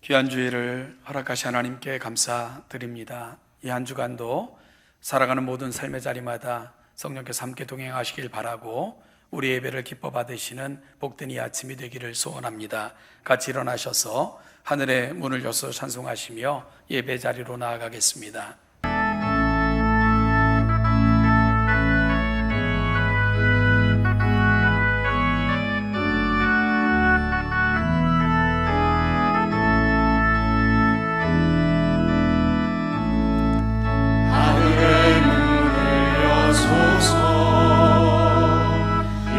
귀한 주일을 허락하신 하나님께 감사드립니다. 이 한 주간도 살아가는 모든 삶의 자리마다 성령께서 함께 동행하시길 바라고 우리 예배를 기뻐 받으시는 복된 이 아침이 되기를 소원합니다. 같이 일어나셔서 하늘의 문을 여서 찬송하시며 예배 자리로 나아가겠습니다.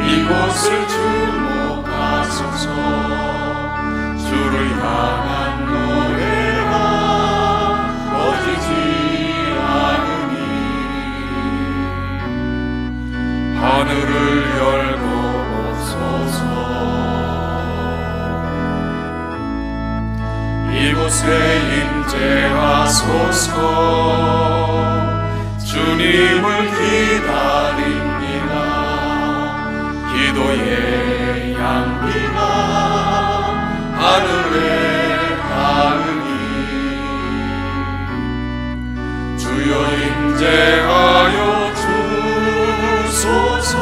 이곳을 주목하소서. 주를 향한 노래가 꺼지지 않으니 하늘을 열고 보소서. 이곳에 임재하소서. 주님을 기다립니다. 기도의 향기가 하늘에 닿으니 주여 임재하여 주소서.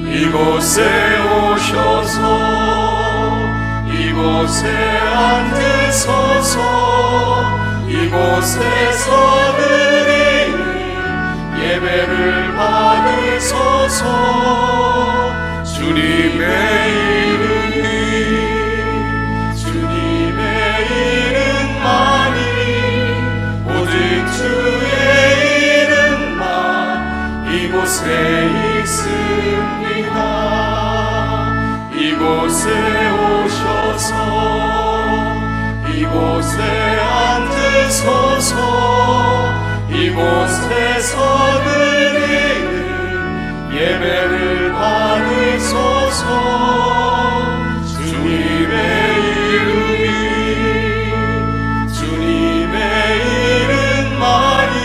이곳에 오셔서 이곳에 앉으소서. 이곳에서 드리는 예배를 받으소서. 주님의 이름만이 오직 주의 이름만 이곳에 있습니다. 이곳에 오셔서 이곳에 앉으소서. 이곳에서 드리는 예배를 받으소서. 주님의 이름만이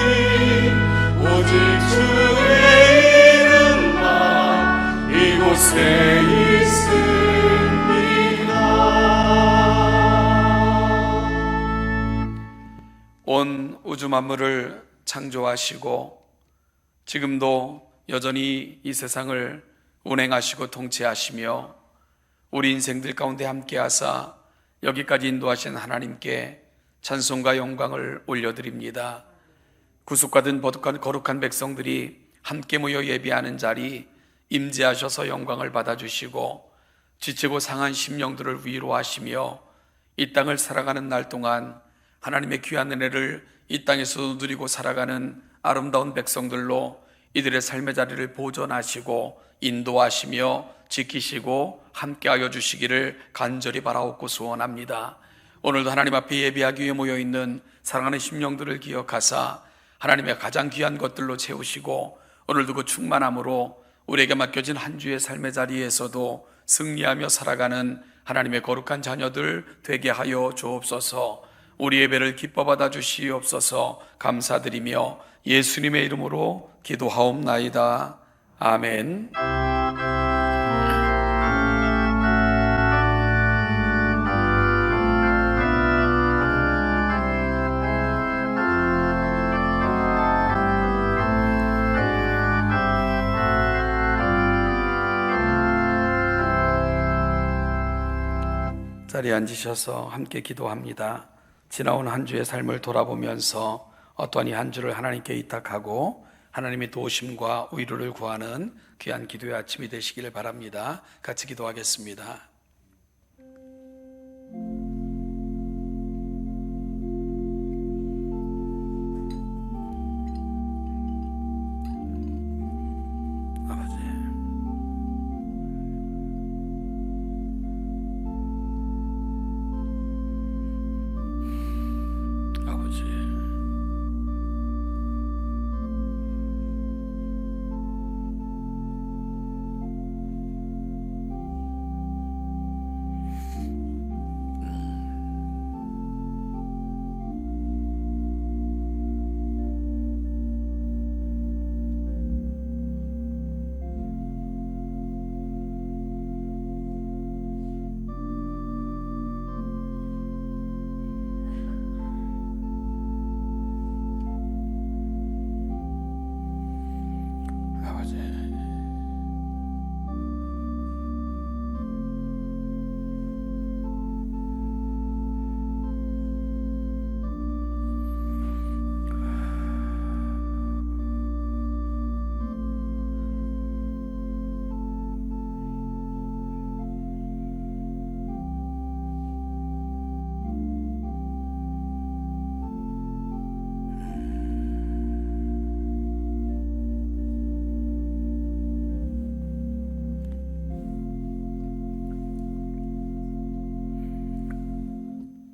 오직 주의 이름만 이곳에 있습니다. 온 우주 만물을 창조하시고 지금도 여전히 이 세상을 운행하시고 통치하시며 우리 인생들 가운데 함께하사 여기까지 인도하신 하나님께 찬송과 영광을 올려드립니다. 구속받은 거룩한 백성들이 함께 모여 예배하는 자리 임재하셔서 영광을 받아주시고 지치고 상한 심령들을 위로하시며 이 땅을 살아가는 날 동안 하나님의 귀한 은혜를 이 땅에서 누리고 살아가는 아름다운 백성들로 이들의 삶의 자리를 보존하시고 인도하시며 지키시고 함께하여 주시기를 간절히 바라옵고 소원합니다. 오늘도 하나님 앞에 예배하기 위해 모여있는 사랑하는 심령들을 기억하사 하나님의 가장 귀한 것들로 채우시고 오늘도 그 충만함으로 우리에게 맡겨진 한 주의 삶의 자리에서도 승리하며 살아가는 하나님의 거룩한 자녀들 되게 하여 주옵소서. 우리 예배를 기뻐 받아 주시옵소서. 감사드리며 예수님의 이름으로 기도하옵나이다. 아멘. 자리에 앉으셔서 함께 기도합니다. 지나온 한 주의 삶을 돌아보면서 어떠한 이 한 주를 하나님께 의탁하고 하나님의 도우심과 위로를 구하는 귀한 기도의 아침이 되시기를 바랍니다. 같이 기도하겠습니다.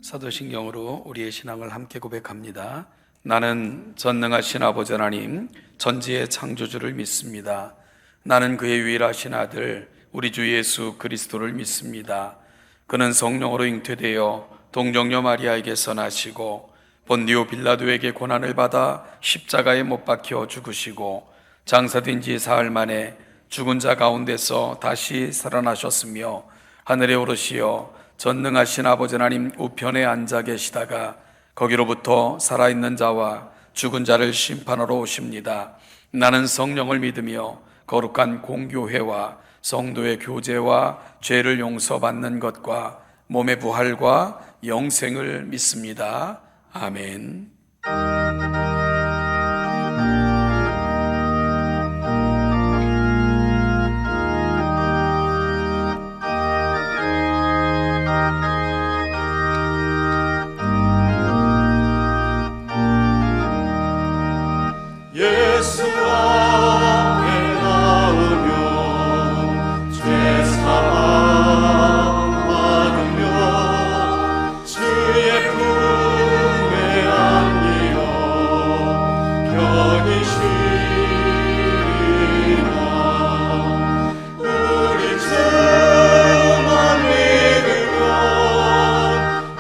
사도신경으로 우리의 신앙을 함께 고백합니다. 나는 전능하신 아버지 하나님 전지의 창조주를 믿습니다. 나는 그의 유일하신 아들 우리 주 예수 그리스도를 믿습니다. 그는 성령으로 잉태되어 동정녀 마리아에게서 나시고 본디오 빌라도에게 고난을 받아 십자가에 못 박혀 죽으시고 장사된 지 사흘 만에 죽은 자 가운데서 다시 살아나셨으며 하늘에 오르시어 전능하신 아버지 하나님 우편에 앉아 계시다가 거기로부터 살아있는 자와 죽은 자를 심판하러 오십니다. 나는 성령을 믿으며 거룩한 공교회와 성도의 교제와 죄를 용서받는 것과 몸의 부활과 영생을 믿습니다. 아멘. 예수 앞에 나오며 죄 사함 받으며 주의 품에 안기어 편히 쉬리라. 우리 주만 믿으면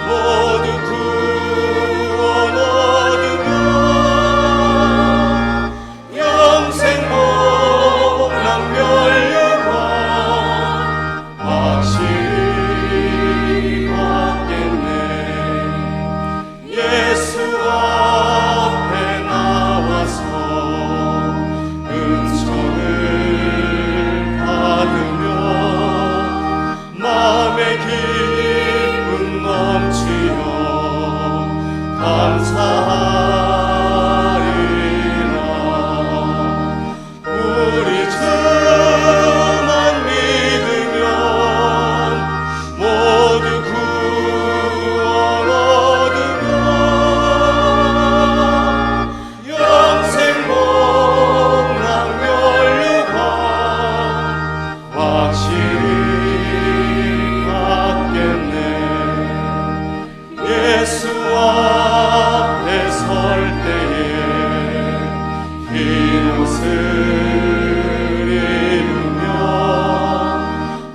모두 구원 얻으며 영생 복락 면류관 확실히 받겠네. 예수 앞에 나와서 은총을 받으며 마음의 기쁨 넘치어 감사하리라. 우리 주만 믿으면 모두 구원 얻으며 영생 복락 면류관 확실히 받겠네. 예수 앞에 설 때에 흰 옷을 입으며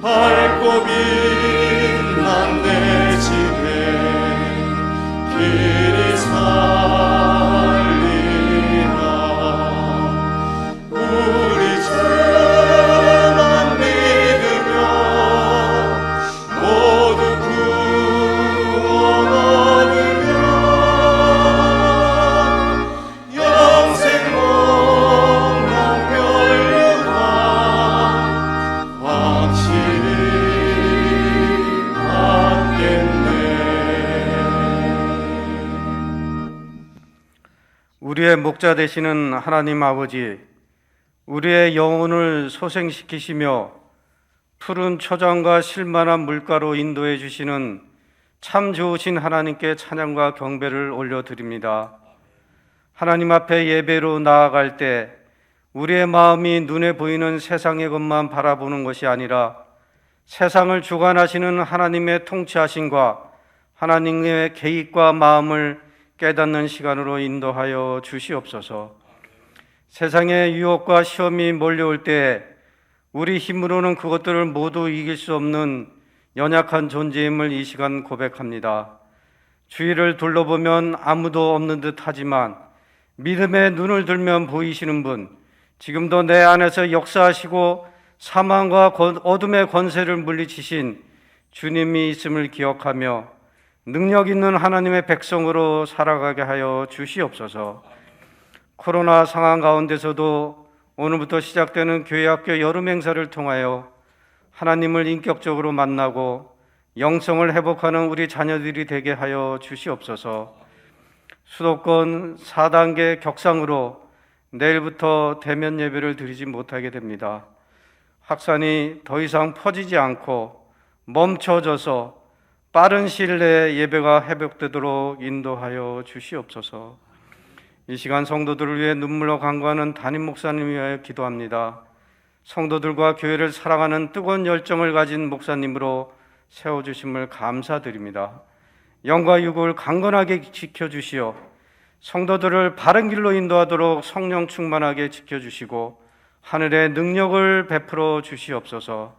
밝고 빛난 내 집에 길이 살리라. 우리 주만 믿으면 모두 구원 얻으며 영생 복락 면류관 확실히 받겠네. 우리의 목자 되시는 하나님 아버지, 우리의 영혼을 소생시키시며 푸른 초장과 실만한 물가로 인도해 주시는 참 좋으신 하나님께 찬양과 경배를 올려드립니다. 하나님 앞에 예배로 나아갈 때 우리의 마음이 눈에 보이는 세상의 것만 바라보는 것이 아니라 세상을 주관하시는 하나님의 통치하심과 하나님의 계획과 마음을 깨닫는 시간으로 인도하여 주시옵소서. 세상의 유혹과 시험이 몰려올 때 우리 힘으로는 그것들을 모두 이길 수 없는 연약한 존재임을 이 시간 고백합니다. 주위를 둘러보면 아무도 없는 듯 하지만 믿음의 눈을 들면 보이시는 분, 지금도 내 안에서 역사하시고 사망과 어둠의 권세를 물리치신 주님이 있음을 기억하며 능력 있는 하나님의 백성으로 살아가게 하여 주시옵소서. 코로나 상황 가운데서도 오늘부터 시작되는 교회학교 여름 행사를 통하여 하나님을 인격적으로 만나고 영성을 회복하는 우리 자녀들이 되게 하여 주시옵소서. 수도권 4단계 격상으로 내일부터 대면 예배를 드리지 못하게 됩니다. 확산이 더 이상 퍼지지 않고 멈춰져서 빠른 시일 내에 예배가 회복되도록 인도하여 주시옵소서. 이 시간 성도들을 위해 눈물로 간구하는 담임 목사님 위하여 기도합니다. 성도들과 교회를 사랑하는 뜨거운 열정을 가진 목사님으로 세워주심을 감사드립니다. 영과 육을 강건하게 지켜주시어 성도들을 바른 길로 인도하도록 성령 충만하게 지켜주시고 하늘의 능력을 베풀어 주시옵소서.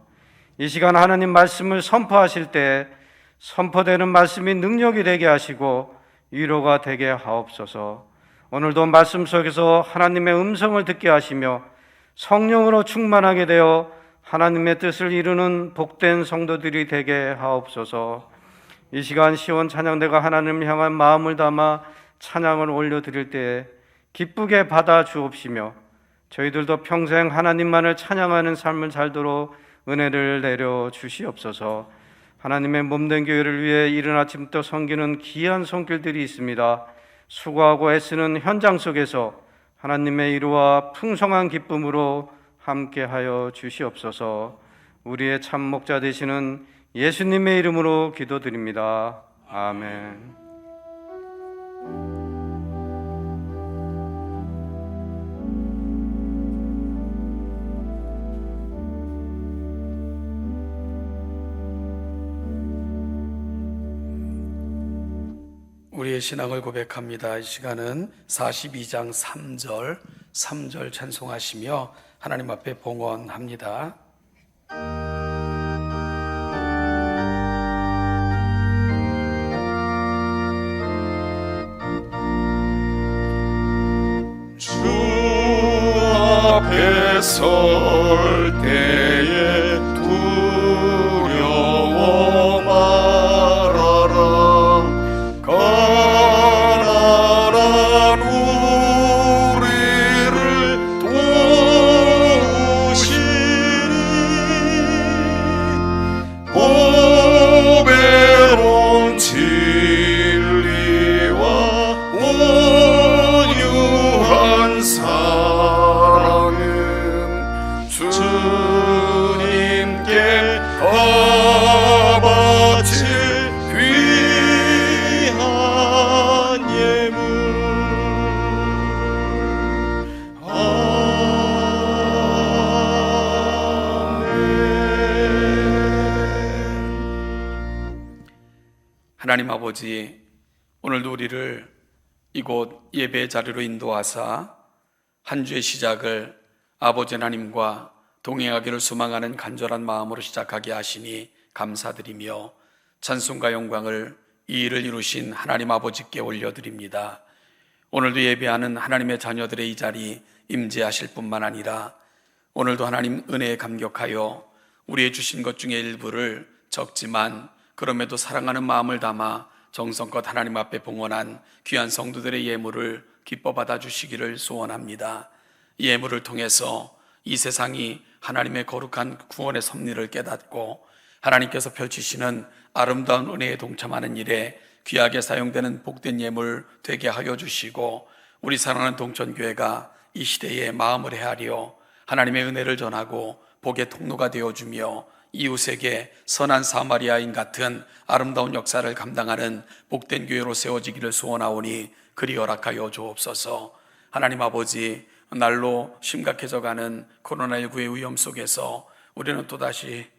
이 시간 하나님 말씀을 선포하실 때 선포되는 말씀이 능력이 되게 하시고 위로가 되게 하옵소서. 오늘도 말씀 속에서 하나님의 음성을 듣게 하시며 성령으로 충만하게 되어 하나님의 뜻을 이루는 복된 성도들이 되게 하옵소서. 이 시간 시온 찬양대가 하나님을 향한 마음을 담아 찬양을 올려드릴 때 기쁘게 받아 주옵시며 저희들도 평생 하나님만을 찬양하는 삶을 살도록 은혜를 내려 주시옵소서. 하나님의 몸된 교회를 위해 이른 아침부터 섬기는 귀한 손길들이 있습니다. 수고하고 애쓰는 현장 속에서 하나님의 이루와 풍성한 기쁨으로 함께하여 주시옵소서. 우리의 참 목자 되시는 예수님의 이름으로 기도드립니다. 아멘. 우리의 신앙을 고백합니다. 이 시간은 42장 3절 찬송하시며 하나님 앞에 봉헌합니다. 주 앞에 설 때에 두려워 말아라. 가난한 우리를 도우시니 보배로운 진리와 온유한 사랑은 주님께 다 바칠 귀한 예물. 하나님 아버지, 오늘도 우리를 이곳 예배 자리로 인도하사 한 주의 시작을 아버지 하나님과 동행하기를 소망하는 간절한 마음으로 시작하게 하시니 감사드리며 찬송과 영광을 이 일을 이루신 하나님 아버지께 올려드립니다. 오늘도 예배하는 하나님의 자녀들의 이 자리 임재하실 뿐만 아니라 오늘도 하나님 은혜에 감격하여 우리의 주신 것 중에 일부를 적지만 그럼에도 사랑하는 마음을 담아 정성껏 하나님 앞에 봉헌한 귀한 성도들의 예물을 기뻐 받아주시기를 소원합니다. 이 예물을 통해서 이 세상이 하나님의 거룩한 구원의 섭리를 깨닫고 하나님께서 펼치시는 아름다운 은혜에 동참하는 일에 귀하게 사용되는 복된 예물 되게 하여 주시고 우리 사랑하는 동천교회가 이 시대에 마음을 헤아려 하나님의 은혜를 전하고 복의 통로가 되어주며 이웃에게 선한 사마리아인 같은 아름다운 역사를 감당하는 복된 교회로 세워지기를 소원하오니 그리 허락하여 주옵소서. 하나님 아버지, 날로 심각해져가는 코로나19의 위험 속에서 우리는 또다시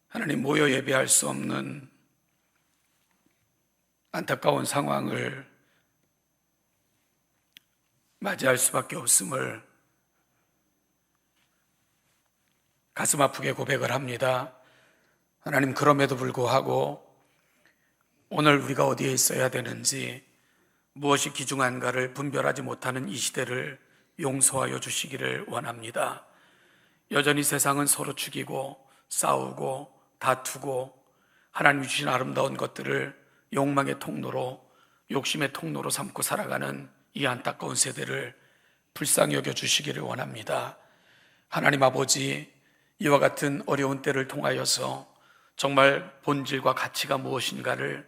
하나님 모여 예배할 수 없는 안타까운 상황을 맞이할 수밖에 없음을 가슴 아프게 고백을 합니다. 하나님, 그럼에도 불구하고 오늘 우리가 어디에 있어야 되는지 무엇이 귀중한가를 분별하지 못하는 이 시대를 용서하여 주시기를 원합니다. 여전히 세상은 서로 죽이고 싸우고 다투고 하나님 주신 아름다운 것들을 욕망의 통로로, 욕심의 통로로 삼고 살아가는 이 안타까운 세대를 불쌍히 여겨 주시기를 원합니다. 하나님 아버지, 이와 같은 어려운 때를 통하여서 정말 본질과 가치가 무엇인가를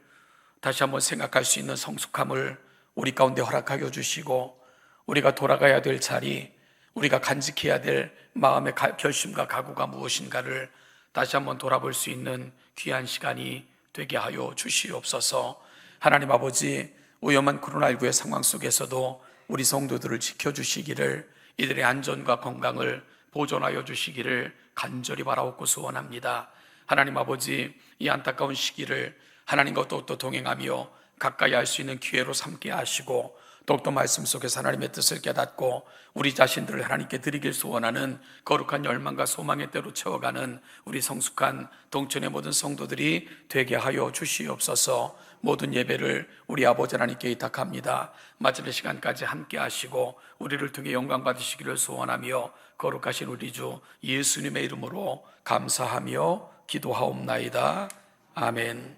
다시 한번 생각할 수 있는 성숙함을 우리 가운데 허락하여 주시고 우리가 돌아가야 될 자리, 우리가 간직해야 될 마음의 결심과 각오가 무엇인가를 다시 한번 돌아볼 수 있는 귀한 시간이 되게 하여 주시옵소서. 하나님 아버지, 위험한 코로나19의 상황 속에서도 우리 성도들을 지켜주시기를, 이들의 안전과 건강을 보존하여 주시기를 간절히 바라옵고 소원합니다. 하나님 아버지, 이 안타까운 시기를 하나님과 더욱더 동행하며 가까이 할 수 있는 기회로 삼게 하시고, 더욱더 말씀 속에서 하나님의 뜻을 깨닫고 우리 자신들을 하나님께 드리길 소원하는 거룩한 열망과 소망의 때로 채워가는 우리 성숙한 동천의 모든 성도들이 되게 하여 주시옵소서. 모든 예배를 우리 아버지 하나님께 의탁합니다. 마지막 시간까지 함께 하시고 우리를 통해 영광 받으시기를 소원하며 거룩하신 우리 주 예수님의 이름으로 감사하며 기도하옵나이다. 아멘.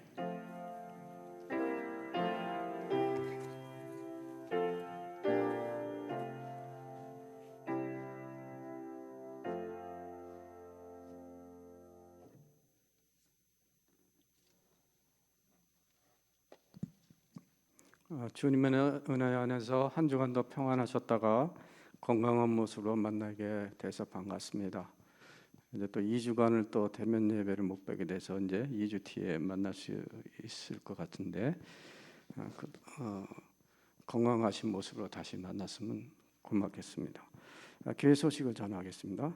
주님의 은혜 안에서 한 주간 더 평안하셨다가 건강한 모습으로 만나게 돼서 반갑습니다. 이제 또 2주간을 또 대면 예배를 못 뵈게 돼서 이제 2주 뒤에 만날 수 있을 것 같은데, 건강하신 모습으로 다시 만났으면 고맙겠습니다. 교회 소식을 전하겠습니다.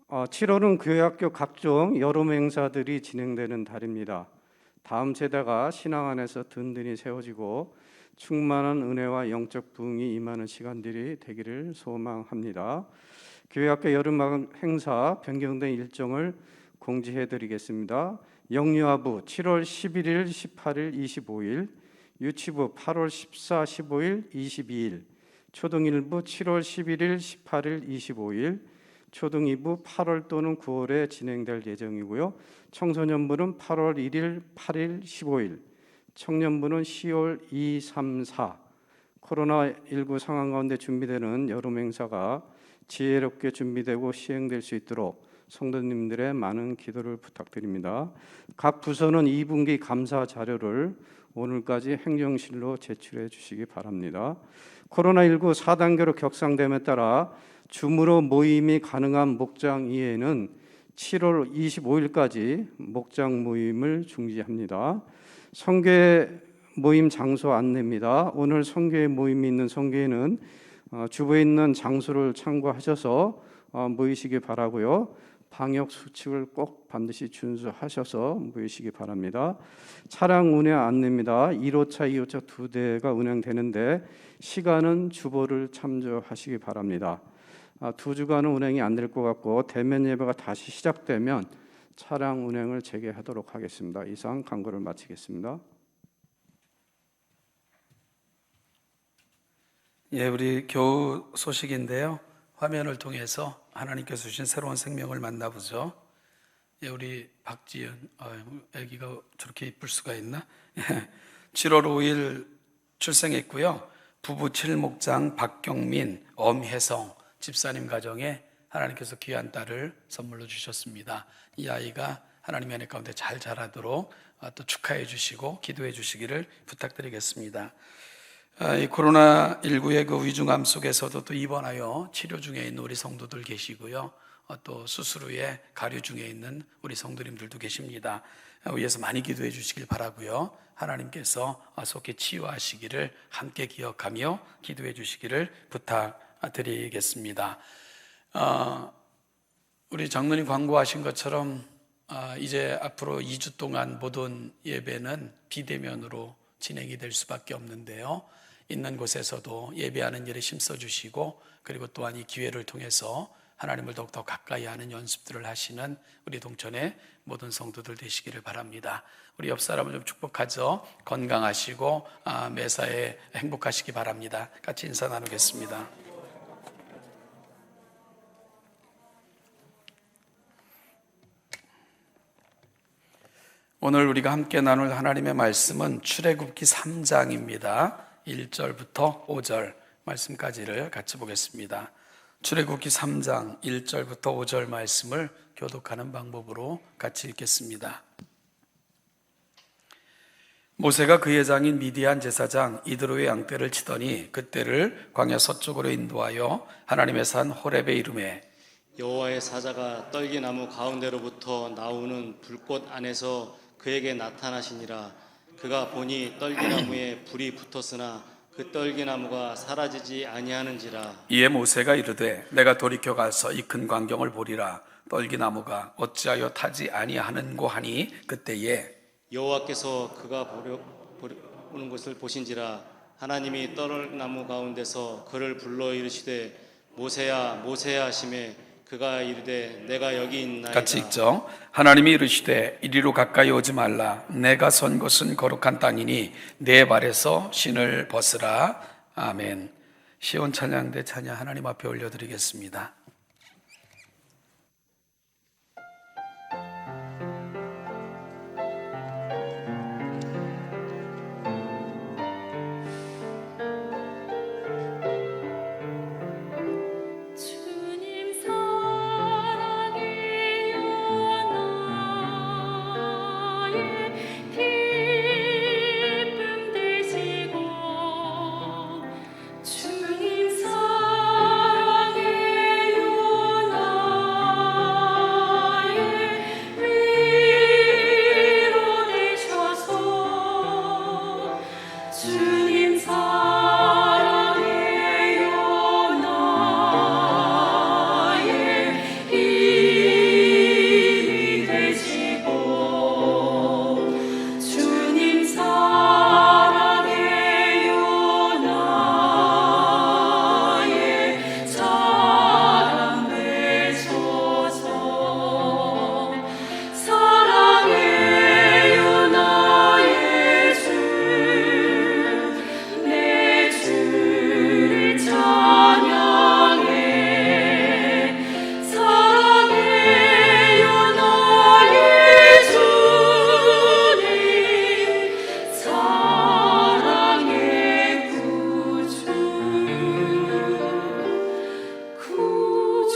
7월은 교회학교 각종 여름 행사들이 진행되는 달입니다. 다음 세대가 신앙 안에서 든든히 세워지고 충만한 은혜와 영적 부흥이 임하는 시간들이 되기를 소망합니다. 교회학교 여름 행사 변경된 일정을 공지해드리겠습니다. 영유아부 7월 11일, 18일, 25일, 유치부 8월 14, 15일, 22일, 초등일부 7월 11일, 18일, 25일, 초등2부 8월 또는 9월에 진행될 예정이고요. 청소년부는 8월 1일, 8일, 15일, 청년부는 10월 2, 3, 4. 코로나19 상황 가운데 준비되는 여름 행사가 지혜롭게 준비되고 시행될 수 있도록 성도님들의 많은 기도를 부탁드립니다. 각 부서는 2분기 감사 자료를 오늘까지 행정실로 제출해 주시기 바랍니다. 코로나19 4단계로 격상됨에 따라 줌으로 모임이 가능한 목장 이외에는 7월 25일까지 목장 모임을 중지합니다. 성교회 모임 장소 안내입니다. 오늘 성교회 모임이 있는 성교회는 주부에 있는 장소를 참고하셔서 모이시기 바라고요. 방역 수칙을 꼭 반드시 준수하셔서 모이시기 바랍니다. 차량 운행 안내입니다. 1호차, 2호차 두 대가 운행되는데 시간은 주보를 참조하시기 바랍니다. 2주간은 운행이 안 될 것 같고 대면 예배가 다시 시작되면 차량 운행을 재개하도록 하겠습니다. 이상 강구를 마치겠습니다. 예, 우리 교우 소식인데요. 화면을 통해서 하나님께서 주신 새로운 생명을 만나보죠. 예, 우리 박지연, 아기가 저렇게 이쁠 수가 있나? 7월 5일 출생했고요. 부부 7목장 박경민, 엄혜성 집사님 가정에 하나님께서 귀한 딸을 선물로 주셨습니다. 이 아이가 하나님의 은혜 가운데 잘 자라도록 또 축하해 주시고 기도해 주시기를 부탁드리겠습니다. 이 코로나19의 그 위중함 속에서도 또 입원하여 치료 중에 있는 우리 성도들 계시고요. 또 수술 후에 가류 중에 있는 우리 성도님들도 계십니다. 위에서 많이 기도해 주시길 바라고요. 하나님께서 속히 치유하시기를 함께 기억하며 기도해 주시기를 부탁드리겠습니다. 우리 장로님 광고하신 것처럼 이제 앞으로 2주 동안 모든 예배는 비대면으로 진행이 될 수밖에 없는데요. 있는 곳에서도 예배하는 일에 힘써주시고, 그리고 또한 이 기회를 통해서 하나님을 더욱더 가까이 하는 연습들을 하시는 우리 동천의 모든 성도들 되시기를 바랍니다. 우리 옆 사람을 좀 축복하죠. 건강하시고 매사에 행복하시기 바랍니다. 같이 인사 나누겠습니다. 오늘 우리가 함께 나눌 하나님의 말씀은 출애굽기 3장입니다. 1절부터 5절 말씀까지를 같이 보겠습니다. 출애굽기 3장 1절부터 5절 말씀을 교독하는 방법으로 같이 읽겠습니다. 모세가 그의 장인 미디안 제사장 이드로의 양떼를 치더니 그떼를 광야 서쪽으로 인도하여 하나님의 산 호렙에 이르매 여호와의 사자가 떨기나무 가운데로부터 나오는 불꽃 안에서 그에게 나타나시니라. 그가 보니 떨기나무에 불이 붙었으나 그 떨기나무가 사라지지 아니하는지라. 이에 모세가 이르되 내가 돌이켜 가서 이 큰 광경을 보리라. 떨기나무가 어찌하여 타지 아니하는고 하니 그때에 여호와께서 그가 보는 것을 보신지라. 하나님이 떨나무 가운데서 그를 불러 이르시되 모세야 모세야 하시매 그가 이르되 내가 여기 있나이다. 같이 읽죠. 하나님이 이르시되 이리로 가까이 오지 말라. 내가 선 곳은 거룩한 땅이니 내 발에서 신을 벗으라. 아멘. 시온 찬양대 찬양 하나님 앞에 올려드리겠습니다. 주님 사랑해요 나의 기쁨 되시고 주님 사랑해요 나의 위로 되셔서 주님 사랑해요 나의 힘이 되시고 주님 사랑해요 나의 사랑 되셔서 사랑해요 나의 주 내 주를 찬양해 사랑해요 나의 주님 사랑의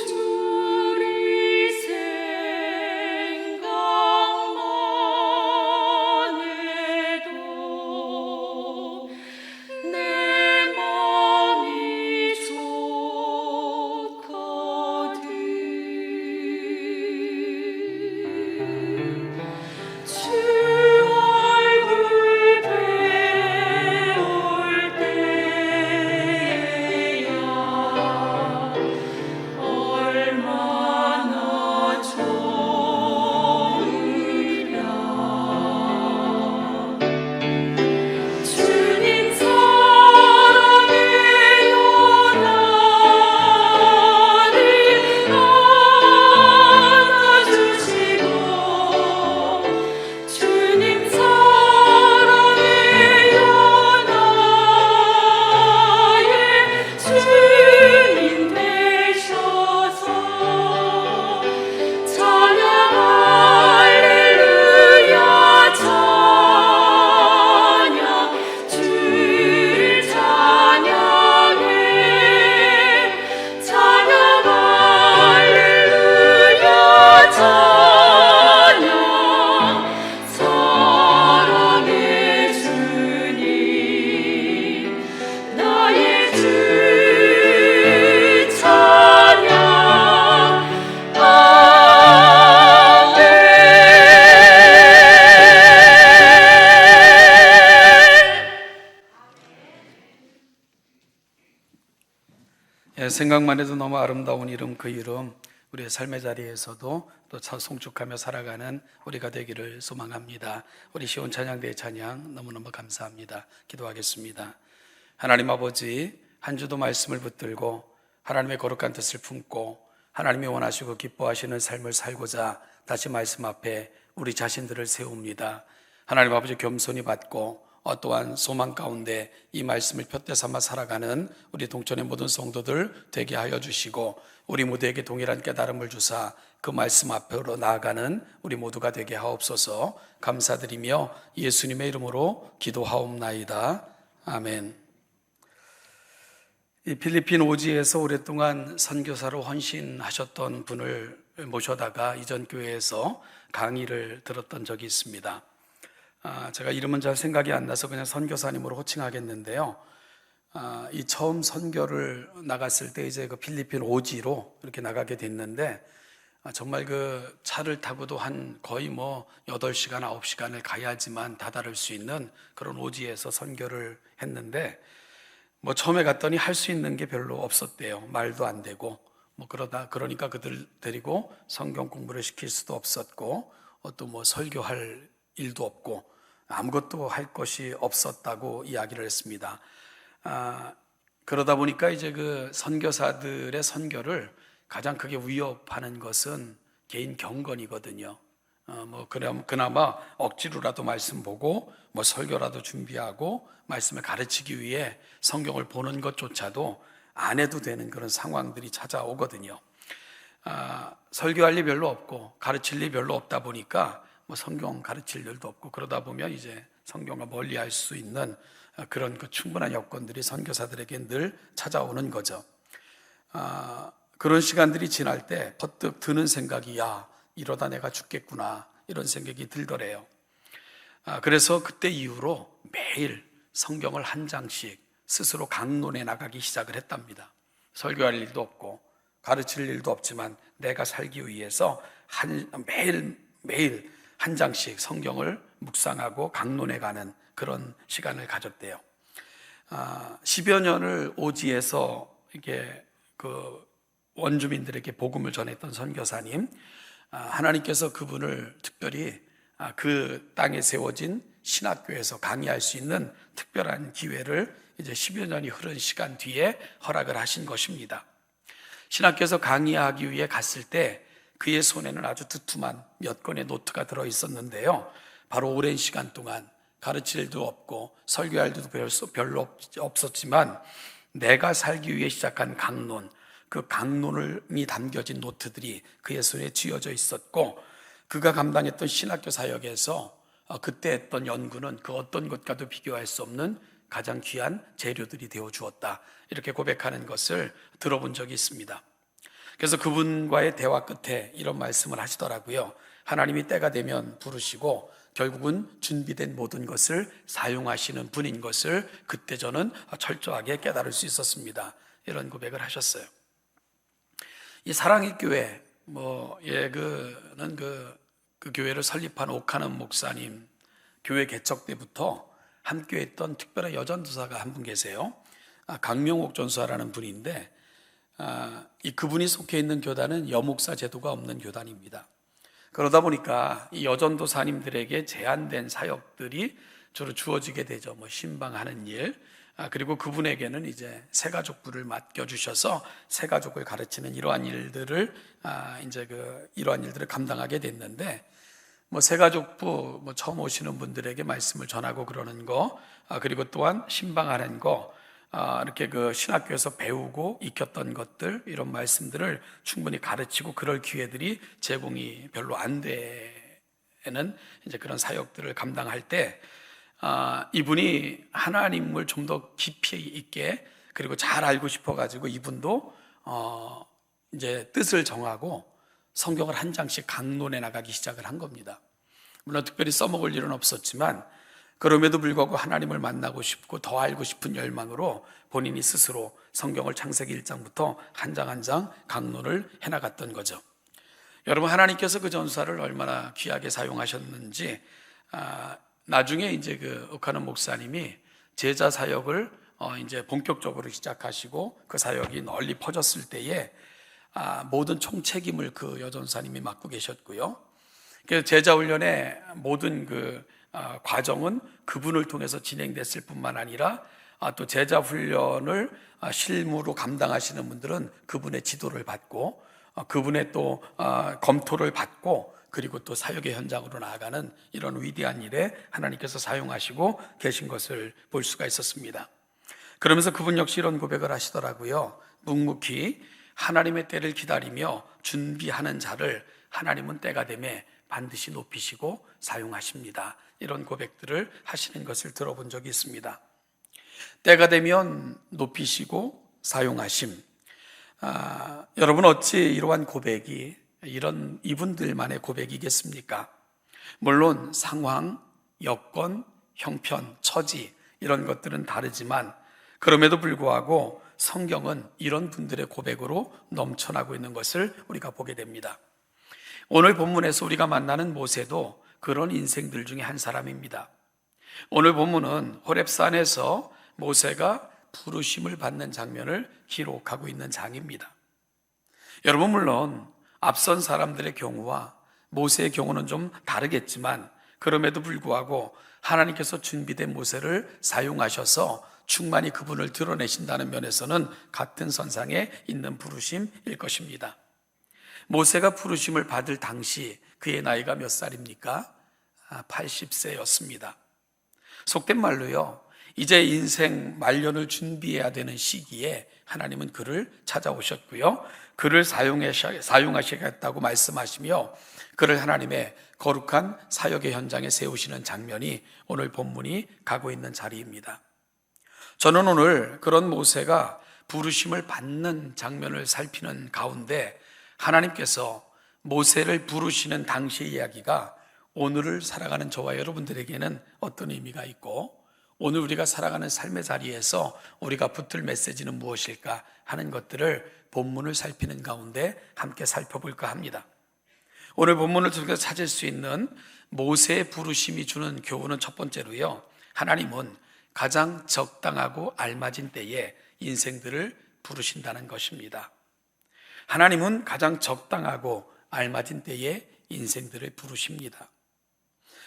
구주를 생각만 해도 내 맘이 좋거든 주 얼굴 배울 때야 얼마나 좋으랴 주님 사랑해요 나를 안아주시고 주님 사랑해요 나의 주님 되셔서 찬양 할렐루야 찬양 주를 찬양해 찬양 할렐루야 찬양 사랑의 주님 나의 주 찬양 예, 생각만 해도 너무 아름다운 이름, 그 이름 우리의 삶의 자리에서도 또 송축하며 살아가는 우리가 되기를 소망합니다. 우리 시온 찬양대의 찬양 너무너무 감사합니다. 기도하겠습니다. 하나님 아버지, 한 주도 말씀을 붙들고 하나님의 거룩한 뜻을 품고 하나님이 원하시고 기뻐하시는 삶을 살고자 다시 말씀 앞에 우리 자신들을 세웁니다. 하나님 아버지, 겸손히 받고 또한 소망 가운데 이 말씀을 푯대 삼아 살아가는 우리 동천의 모든 성도들 되게 하여 주시고 우리 모두에게 동일한 깨달음을 주사 그 말씀 앞으로 나아가는 우리 모두가 되게 하옵소서. 감사드리며 예수님의 이름으로 기도하옵나이다. 아멘. 이 필리핀 오지에서 오랫동안 선교사로 헌신하셨던 분을 모셔다가 이전 교회에서 강의를 들었던 적이 있습니다. 제가 이름은 잘 생각이 안 나서 그냥 선교사님으로 호칭하겠는데요. 이 처음 선교를 나갔을 때 이제 그 필리핀 오지로 이렇게 나가게 됐는데 정말 그 차를 타고도 한 거의 8시간, 9시간을 가야지만 다다를 수 있는 그런 오지에서 선교를 했는데 뭐 처음에 갔더니 할 수 있는 게 별로 없었대요. 말도 안 되고 그러니까 그들 데리고 성경 공부를 시킬 수도 없었고 또 뭐 설교할 일도 없고 아무것도 할 것이 없었다고 이야기를 했습니다. 그러다 보니까 이제 그 선교사들의 선교를 가장 크게 위협하는 것은 개인 경건이거든요. 그나마 억지로라도 말씀 보고 뭐 설교라도 준비하고 말씀을 가르치기 위해 성경을 보는 것조차도 안 해도 되는 그런 상황들이 찾아오거든요. 설교할 일 별로 없고 가르칠 일 별로 없다 보니까 뭐 성경 가르칠 일도 없고 그러다 보면 이제 성경과 멀리 할 수 있는 그런 그 충분한 여건들이 선교사들에게 늘 찾아오는 거죠. 그런 시간들이 지날 때 퍼뜩 드는 생각이 이러다 내가 죽겠구나 이런 생각이 들더래요. 그래서 그때 이후로 매일 성경을 한 장씩 스스로 강론해 나가기 시작을 했답니다. 설교할 일도 없고 가르칠 일도 없지만 내가 살기 위해서 매일 한 장씩 성경을 묵상하고 강론해 가는 그런 시간을 가졌대요. 10여 년을 오지에서 이게 그 원주민들에게 복음을 전했던 선교사님, 하나님께서 그분을 특별히 그 땅에 세워진 신학교에서 강의할 수 있는 특별한 기회를 이제 10여 년이 흐른 시간 뒤에 허락을 하신 것입니다. 신학교에서 강의하기 위해 갔을 때 그의 손에는 아주 두툼한 몇 권의 노트가 들어 있었는데요. 바로 오랜 시간 동안 가르칠 일도 없고 설교할 일도 별로 없었지만 내가 살기 위해 시작한 강론, 그 강론이 담겨진 노트들이 그의 손에 쥐어져 있었고 그가 감당했던 신학교 사역에서 그때 했던 연구는 그 어떤 것과도 비교할 수 없는 가장 귀한 재료들이 되어 주었다. 이렇게 고백하는 것을 들어본 적이 있습니다. 그래서 그분과의 대화 끝에 이런 말씀을 하시더라고요. 하나님이 때가 되면 부르시고 결국은 준비된 모든 것을 사용하시는 분인 것을 그때 저는 철저하게 깨달을 수 있었습니다. 이런 고백을 하셨어요. 이 사랑의 교회, 그 교회를 설립한 오카는 목사님 교회 개척 때부터 함께했던 특별한 여전도사가 한 분 계세요. 강명옥 전사라는 분인데 그분이 속해 있는 교단은 여목사 제도가 없는 교단입니다. 그러다 보니까 이 여전도사님들에게 제한된 사역들이 주로 주어지게 되죠. 신방하는 일, 그리고 그분에게는 이제 새가족부를 맡겨주셔서 새가족을 가르치는 이러한 일들을 감당하게 됐는데, 새가족부 처음 오시는 분들에게 말씀을 전하고 그러는 거, 그리고 또한 신방하는 거, 이렇게 그 신학교에서 배우고 익혔던 것들, 이런 말씀들을 충분히 가르치고 그럴 기회들이 제공이 별로 안 되는 이제 그런 사역들을 감당할 때, 이분이 하나님을 좀 더 깊이 있게 그리고 잘 알고 싶어가지고 이분도 이제 뜻을 정하고 성경을 한 장씩 강론해 나가기 시작을 한 겁니다. 물론 특별히 써먹을 일은 없었지만 그럼에도 불구하고 하나님을 만나고 싶고 더 알고 싶은 열망으로 본인이 스스로 성경을 창세기 1장부터 한 장 한 장 강론을 해나갔던 거죠. 여러분, 하나님께서 그 전사를 얼마나 귀하게 사용하셨는지, 나중에 이제 그 오카는 목사님이 제자 사역을 이제 본격적으로 시작하시고 그 사역이 널리 퍼졌을 때에 모든 총책임을 그 여전사님이 맡고 계셨고요. 그래서 제자 훈련의 모든 그 과정은 그분을 통해서 진행됐을 뿐만 아니라 또 제자 훈련을 실무로 감당하시는 분들은 그분의 지도를 받고 그분의 또 검토를 받고 그리고 또 사역의 현장으로 나아가는 이런 위대한 일에 하나님께서 사용하시고 계신 것을 볼 수가 있었습니다. 그러면서 그분 역시 이런 고백을 하시더라고요. 묵묵히 하나님의 때를 기다리며 준비하는 자를 하나님은 때가 되매 반드시 높이시고 사용하십니다. 이런 고백들을 하시는 것을 들어본 적이 있습니다. 때가 되면 높이시고 사용하심. 여러분, 어찌 이러한 고백이 이분들만의 고백이겠습니까? 물론 상황, 여건, 형편, 처지 이런 것들은 다르지만 그럼에도 불구하고 성경은 이런 분들의 고백으로 넘쳐나고 있는 것을 우리가 보게 됩니다. 오늘 본문에서 우리가 만나는 모세도 그런 인생들 중에 한 사람입니다. 오늘 본문은 호렙산에서 모세가 부르심을 받는 장면을 기록하고 있는 장입니다. 여러분, 물론 앞선 사람들의 경우와 모세의 경우는 좀 다르겠지만 그럼에도 불구하고 하나님께서 준비된 모세를 사용하셔서 충만히 그분을 드러내신다는 면에서는 같은 선상에 있는 부르심일 것입니다. 모세가 부르심을 받을 당시 그의 나이가 몇 살입니까? 80세였습니다. 속된 말로요, 이제 인생 말년을 준비해야 되는 시기에 하나님은 그를 찾아오셨고요, 그를 사용하시겠다고 말씀하시며 그를 하나님의 거룩한 사역의 현장에 세우시는 장면이 오늘 본문이 가고 있는 자리입니다. 저는 오늘 그런 모세가 부르심을 받는 장면을 살피는 가운데 하나님께서 모세를 부르시는 당시의 이야기가 오늘을 살아가는 저와 여러분들에게는 어떤 의미가 있고 오늘 우리가 살아가는 삶의 자리에서 우리가 붙들 메시지는 무엇일까 하는 것들을 본문을 살피는 가운데 함께 살펴볼까 합니다. 오늘 본문을 통해서 찾을 수 있는 모세의 부르심이 주는 교훈은 첫 번째로요, 하나님은 가장 적당하고 알맞은 때에 인생들을 부르신다는 것입니다. 하나님은 가장 적당하고 알맞은 때에 인생들을 부르십니다.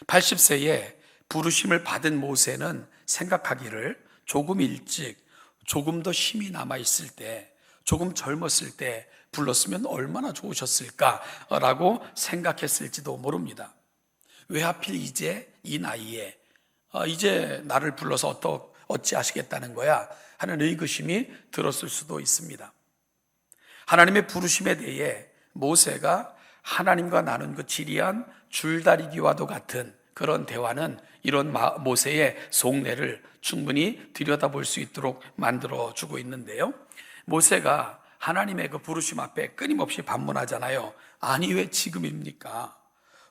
80세에 부르심을 받은 모세는 생각하기를 조금 일찍, 조금 더 힘이 남아있을 때, 조금 젊었을 때 불렀으면 얼마나 좋으셨을까라고 생각했을지도 모릅니다. 왜 하필 이제 이 나이에 이제 나를 불러서 어찌 하시겠다는 거야 하는 의구심이 들었을 수도 있습니다. 하나님의 부르심에 대해 모세가 하나님과 나눈 그 지리한 줄다리기와도 같은 그런 대화는 이런 모세의 속내를 충분히 들여다볼 수 있도록 만들어주고 있는데요, 모세가 하나님의 그 부르심 앞에 끊임없이 반문하잖아요. 아니, 왜 지금입니까?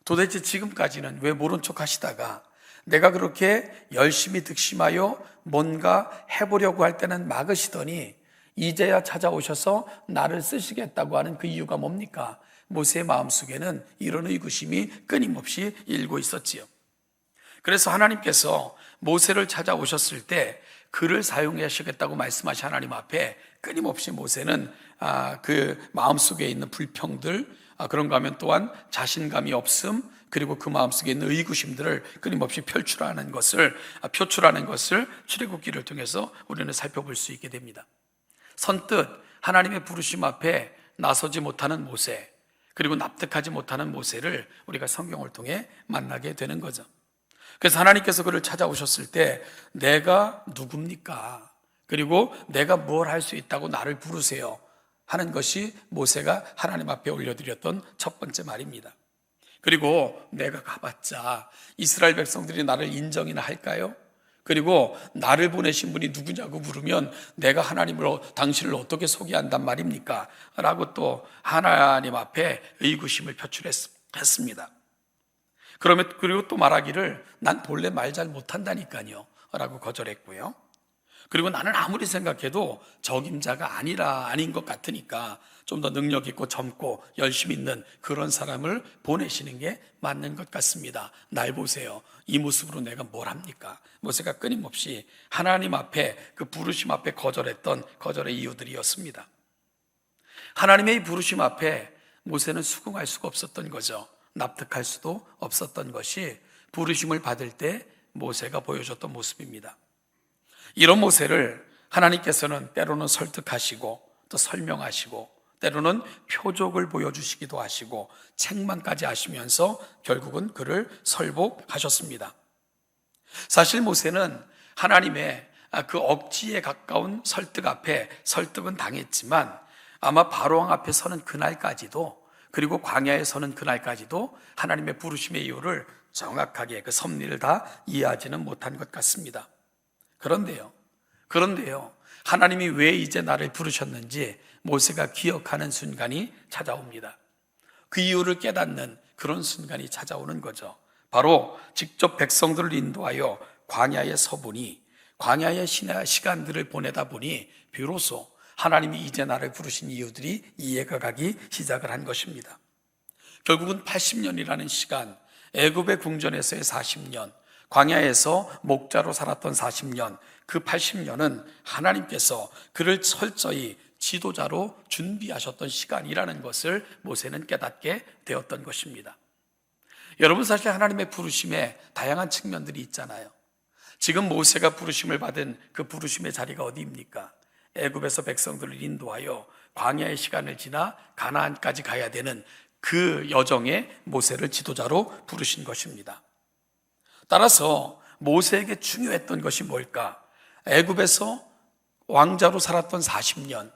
도대체 지금까지는 왜 모른 척 하시다가 내가 그렇게 열심히 득심하여 뭔가 해보려고 할 때는 막으시더니 이제야 찾아오셔서 나를 쓰시겠다고 하는 그 이유가 뭡니까? 모세의 마음속에는 이런 의구심이 끊임없이 일고 있었지요. 그래서 하나님께서 모세를 찾아오셨을 때 그를 사용하시겠다고 말씀하신 하나님 앞에 끊임없이 모세는 그 마음속에 있는 불평들, 그런가 하면 또한 자신감이 없음, 그리고 그 마음속에 있는 의구심들을 끊임없이 표출하는 것을 출애굽기를 통해서 우리는 살펴볼 수 있게 됩니다. 선뜻 하나님의 부르심 앞에 나서지 못하는 모세, 그리고 납득하지 못하는 모세를 우리가 성경을 통해 만나게 되는 거죠. 그래서 하나님께서 그를 찾아오셨을 때 내가 누굽니까? 그리고 내가 뭘 할 수 있다고 나를 부르세요? 하는 것이 모세가 하나님 앞에 올려드렸던 첫 번째 말입니다. 그리고 내가 가봤자 이스라엘 백성들이 나를 인정이나 할까요? 그리고 나를 보내신 분이 누구냐고 물으면 내가 당신을 어떻게 소개한단 말입니까? 라고 또 하나님 앞에 의구심을 표출했습니다. 그리고 또 말하기를 난 본래 말 잘 못한다니까요 라고 거절했고요. 그리고 나는 아무리 생각해도 적임자가 아닌 것 같으니까 좀 더 능력 있고 젊고 열심히 있는 그런 사람을 보내시는 게 맞는 것 같습니다. 날 보세요. 이 모습으로 내가 뭘 합니까? 모세가 끊임없이 하나님 앞에 그 부르심 앞에 거절했던 거절의 이유들이었습니다. 하나님의 부르심 앞에 모세는 수긍할 수가 없었던 거죠. 납득할 수도 없었던 것이 부르심을 받을 때 모세가 보여줬던 모습입니다. 이런 모세를 하나님께서는 때로는 설득하시고 또 설명하시고 때로는 표적을 보여주시기도 하시고 책망까지 하시면서 결국은 그를 설복하셨습니다. 사실 모세는 하나님의 그 억지에 가까운 설득 앞에 설득은 당했지만 아마 바로왕 앞에 서는 그날까지도, 그리고 광야에 서는 그날까지도 하나님의 부르심의 이유를 정확하게 그 섭리를 다 이해하지는 못한 것 같습니다. 그런데요, 하나님이 왜 이제 나를 부르셨는지 모세가 기억하는 순간이 찾아옵니다. 그 이유를 깨닫는 그런 순간이 찾아오는 거죠. 바로 직접 백성들을 인도하여 광야에 서보니, 광야의 시간들을 보내다 보니 비로소 하나님이 이제 나를 부르신 이유들이 이해가 가기 시작을 한 것입니다. 결국은 80년이라는 시간, 애굽의 궁전에서의 40년, 광야에서 목자로 살았던 40년, 그 80년은 하나님께서 그를 철저히 지도자로 준비하셨던 시간이라는 것을 모세는 깨닫게 되었던 것입니다. 여러분, 사실 하나님의 부르심에 다양한 측면들이 있잖아요. 지금 모세가 부르심을 받은 그 부르심의 자리가 어디입니까? 애굽에서 백성들을 인도하여 광야의 시간을 지나 가나안까지 가야 되는 그 여정에 모세를 지도자로 부르신 것입니다. 따라서 모세에게 중요했던 것이 뭘까? 애굽에서 왕자로 살았던 40년,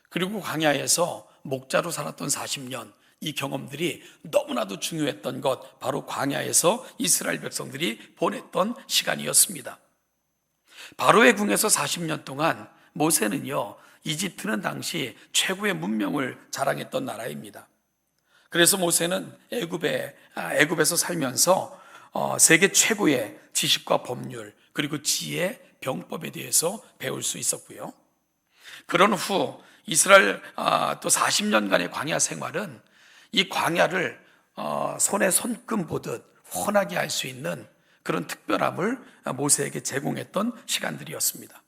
그리고 광야에서 목자로 살았던 40년, 이 경험들이 너무나도 중요했던 것, 바로 광야에서 이스라엘 백성들이 보냈던 시간이었습니다. 바로의 궁에서 40년 동안 모세는요, 이집트는 당시 최고의 문명을 자랑했던 나라입니다. 그래서 모세는 애굽에서 살면서 세계 최고의 지식과 법률, 그리고 지혜, 병법에 대해서 배울 수 있었고요. 그런 후 이스라엘 또 40년간의 광야 생활은 이 광야를 손에 손금 보듯 훤하게 알 수 있는 그런 특별함을 모세에게 제공했던 시간들이었습니다.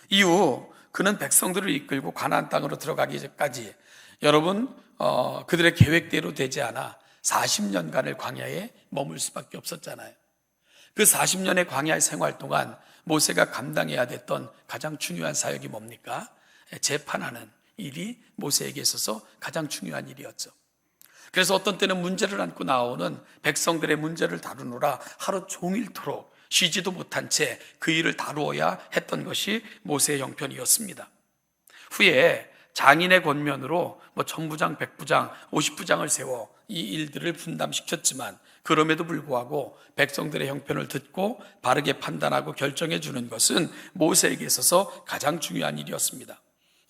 이후 그는 백성들을 이끌고 가나안 땅으로 들어가기까지 여러분 그들의 계획대로 되지 않아 40년간을 광야에 머물 수밖에 없었잖아요. 그 40년의 광야 생활 동안 모세가 감당해야 됐던 가장 중요한 사역이 뭡니까? 재판하는 일이 모세에게 있어서 가장 중요한 일이었죠. 그래서 어떤 때는 문제를 안고 나오는 백성들의 문제를 다루느라 하루 종일토록 쉬지도 못한 채 그 일을 다루어야 했던 것이 모세의 형편이었습니다. 후에 장인의 권면으로 천부장, 백부장, 50부장을 세워 이 일들을 분담시켰지만 그럼에도 불구하고 백성들의 형편을 듣고 바르게 판단하고 결정해 주는 것은 모세에게 있어서 가장 중요한 일이었습니다.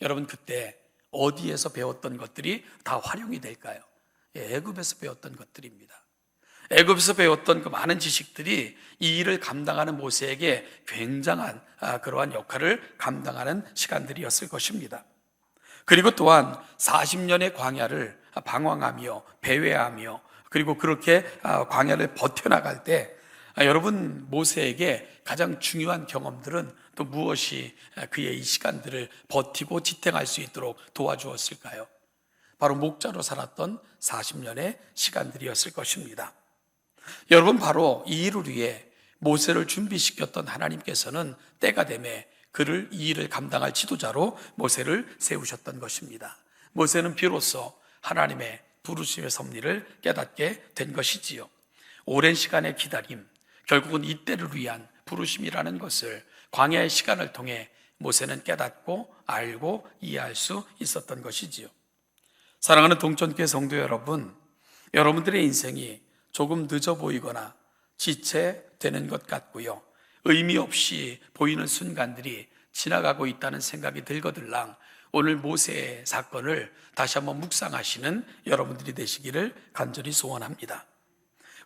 여러분, 그때 어디에서 배웠던 것들이 다 활용이 될까요? 애굽에서 배웠던 것들입니다. 애굽에서 배웠던 그 많은 지식들이 이 일을 감당하는 모세에게 굉장한 그러한 역할을 감당하는 시간들이었을 것입니다. 그리고 또한 40년의 광야를 방황하며 배회하며 그리고 그렇게 광야를 버텨나갈 때 여러분, 모세에게 가장 중요한 경험들은 또 무엇이 그의 이 시간들을 버티고 지탱할 수 있도록 도와주었을까요? 바로 목자로 살았던 40년의 시간들이었을 것입니다. 여러분, 바로 이 일을 위해 모세를 준비시켰던 하나님께서는 때가 되매 그를 이 일을 감당할 지도자로 모세를 세우셨던 것입니다. 모세는 비로소 하나님의 부르심의 섭리를 깨닫게 된 것이지요. 오랜 시간의 기다림, 결국은 이때를 위한 부르심이라는 것을 광야의 시간을 통해 모세는 깨닫고 알고 이해할 수 있었던 것이지요. 사랑하는 동천교회 성도 여러분, 여러분들의 인생이 조금 늦어 보이거나 지체되는 것 같고요, 의미 없이 보이는 순간들이 지나가고 있다는 생각이 들거들랑 오늘 모세의 사건을 다시 한번 묵상하시는 여러분들이 되시기를 간절히 소원합니다.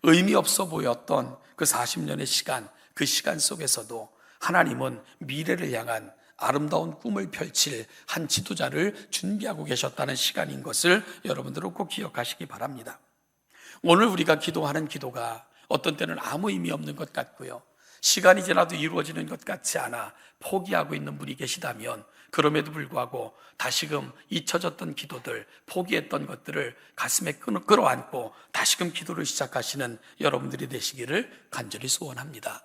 의미 없어 보였던 그 40년의 시간, 그 시간 속에서도 하나님은 미래를 향한 아름다운 꿈을 펼칠 한 지도자를 준비하고 계셨다는 시간인 것을 여러분들은 꼭 기억하시기 바랍니다. 오늘 우리가 기도하는 기도가 어떤 때는 아무 의미 없는 것 같고요, 시간이 지나도 이루어지는 것 같지 않아 포기하고 있는 분이 계시다면 그럼에도 불구하고 다시금 잊혀졌던 기도들, 포기했던 것들을 가슴에 끌어안고 다시금 기도를 시작하시는 여러분들이 되시기를 간절히 소원합니다.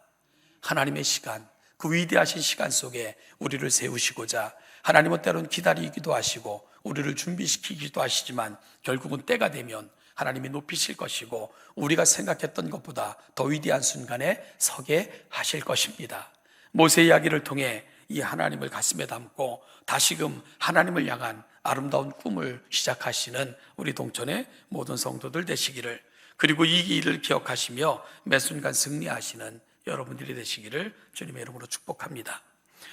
하나님의 시간, 그 위대하신 시간 속에 우리를 세우시고자 하나님은 때로는 기다리기도 하시고 우리를 준비시키기도 하시지만 결국은 때가 되면 하나님이 높이실 것이고 우리가 생각했던 것보다 더 위대한 순간에 서게 하실 것입니다. 모세 이야기를 통해 이 하나님을 가슴에 담고 다시금 하나님을 향한 아름다운 꿈을 시작하시는 우리 동천의 모든 성도들 되시기를, 그리고 이 일을 기억하시며 매 순간 승리하시는 여러분들이 되시기를 주님의 이름으로 축복합니다.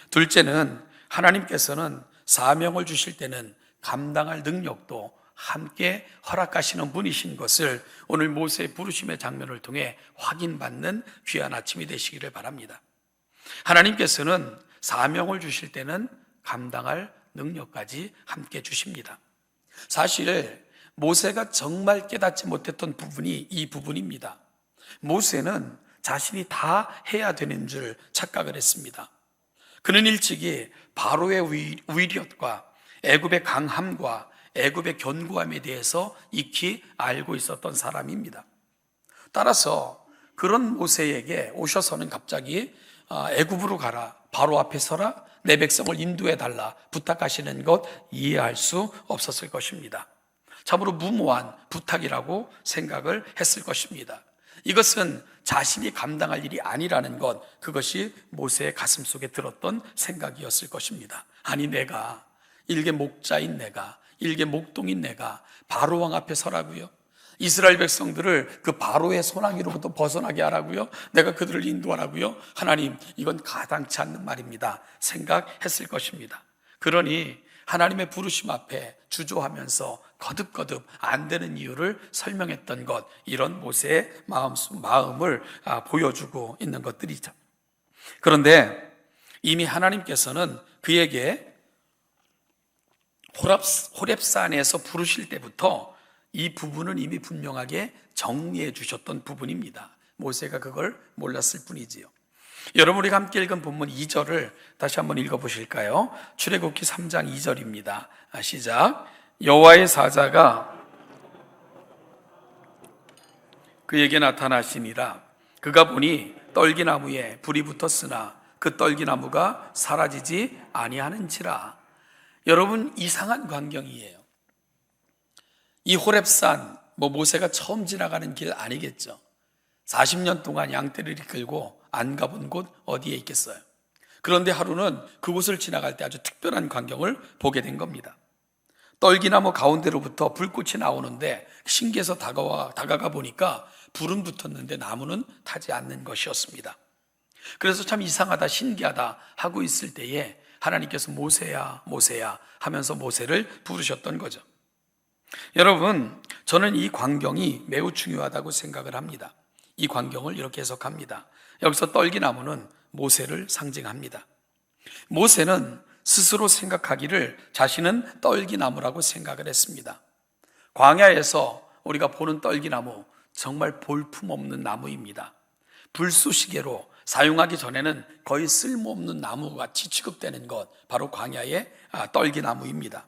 둘째는 하나님께서는 사명을 주실 때는 감당할 능력도 함께 허락하시는 분이신 것을 오늘 모세의 부르심의 장면을 통해 확인받는 귀한 아침이 되시기를 바랍니다. 하나님께서는 사명을 주실 때는 감당할 능력까지 함께 주십니다. 사실 모세가 정말 깨닫지 못했던 부분이 이 부분입니다. 모세는 자신이 다 해야 되는 줄 착각을 했습니다. 그는 일찍이 바로의 위력과 애굽의 강함과 애굽의 견고함에 대해서 익히 알고 있었던 사람입니다. 따라서 그런 모세에게 오셔서는 갑자기 애굽으로 가라, 바로 앞에 서라, 내 백성을 인도해 달라 부탁하시는 것 이해할 수 없었을 것입니다. 참으로 무모한 부탁이라고 생각을 했을 것입니다. 이것은 자신이 감당할 일이 아니라는 것, 그것이 모세의 가슴 속에 들었던 생각이었을 것입니다. 아니, 내가 일개 목자인 내가, 일개 목동인 내가 바로 왕 앞에 서라고요? 이스라엘 백성들을 그 바로의 소나기로부터 벗어나게 하라고요? 내가 그들을 인도하라고요? 하나님, 이건 가당치 않는 말입니다 생각했을 것입니다. 그러니 하나님의 부르심 앞에 주저하면서 거듭거듭 안 되는 이유를 설명했던 것, 이런 모세의 마음을 보여주고 있는 것들이죠. 그런데 이미 하나님께서는 그에게 호렙산에서 부르실 때부터 이 부분은 이미 분명하게 정리해 주셨던 부분입니다. 모세가 그걸 몰랐을 뿐이지요. 여러분, 우리가 함께 읽은 본문 2절을 다시 한번 읽어보실까요? 출애굽기 3장 2절입니다. 시작. 여호와의 사자가 그에게 나타나시니라. 그가 보니 떨기나무에 불이 붙었으나 그 떨기나무가 사라지지 아니하는지라. 여러분, 이상한 광경이에요. 이 호렙산, 모세가 처음 지나가는 길 아니겠죠. 40년 동안 양떼를 이끌고 안 가본 곳 어디에 있겠어요. 그런데 하루는 그곳을 지나갈 때 아주 특별한 광경을 보게 된 겁니다. 떨기나무 가운데로부터 불꽃이 나오는데 신기해서 다가가 보니까 불은 붙었는데 나무는 타지 않는 것이었습니다. 그래서 참 이상하다, 신기하다 하고 있을 때에 하나님께서 모세야, 모세야 하면서 모세를 부르셨던 거죠. 여러분, 저는 이 광경이 매우 중요하다고 생각을 합니다. 이 광경을 이렇게 해석합니다. 여기서 떨기나무는 모세를 상징합니다. 모세는 스스로 생각하기를 자신은 떨기나무라고 생각을 했습니다. 광야에서 우리가 보는 떨기나무, 정말 볼품없는 나무입니다. 불쏘시개로 사용하기 전에는 거의 쓸모없는 나무같이 취급되는 것, 바로 광야의 떨기나무입니다.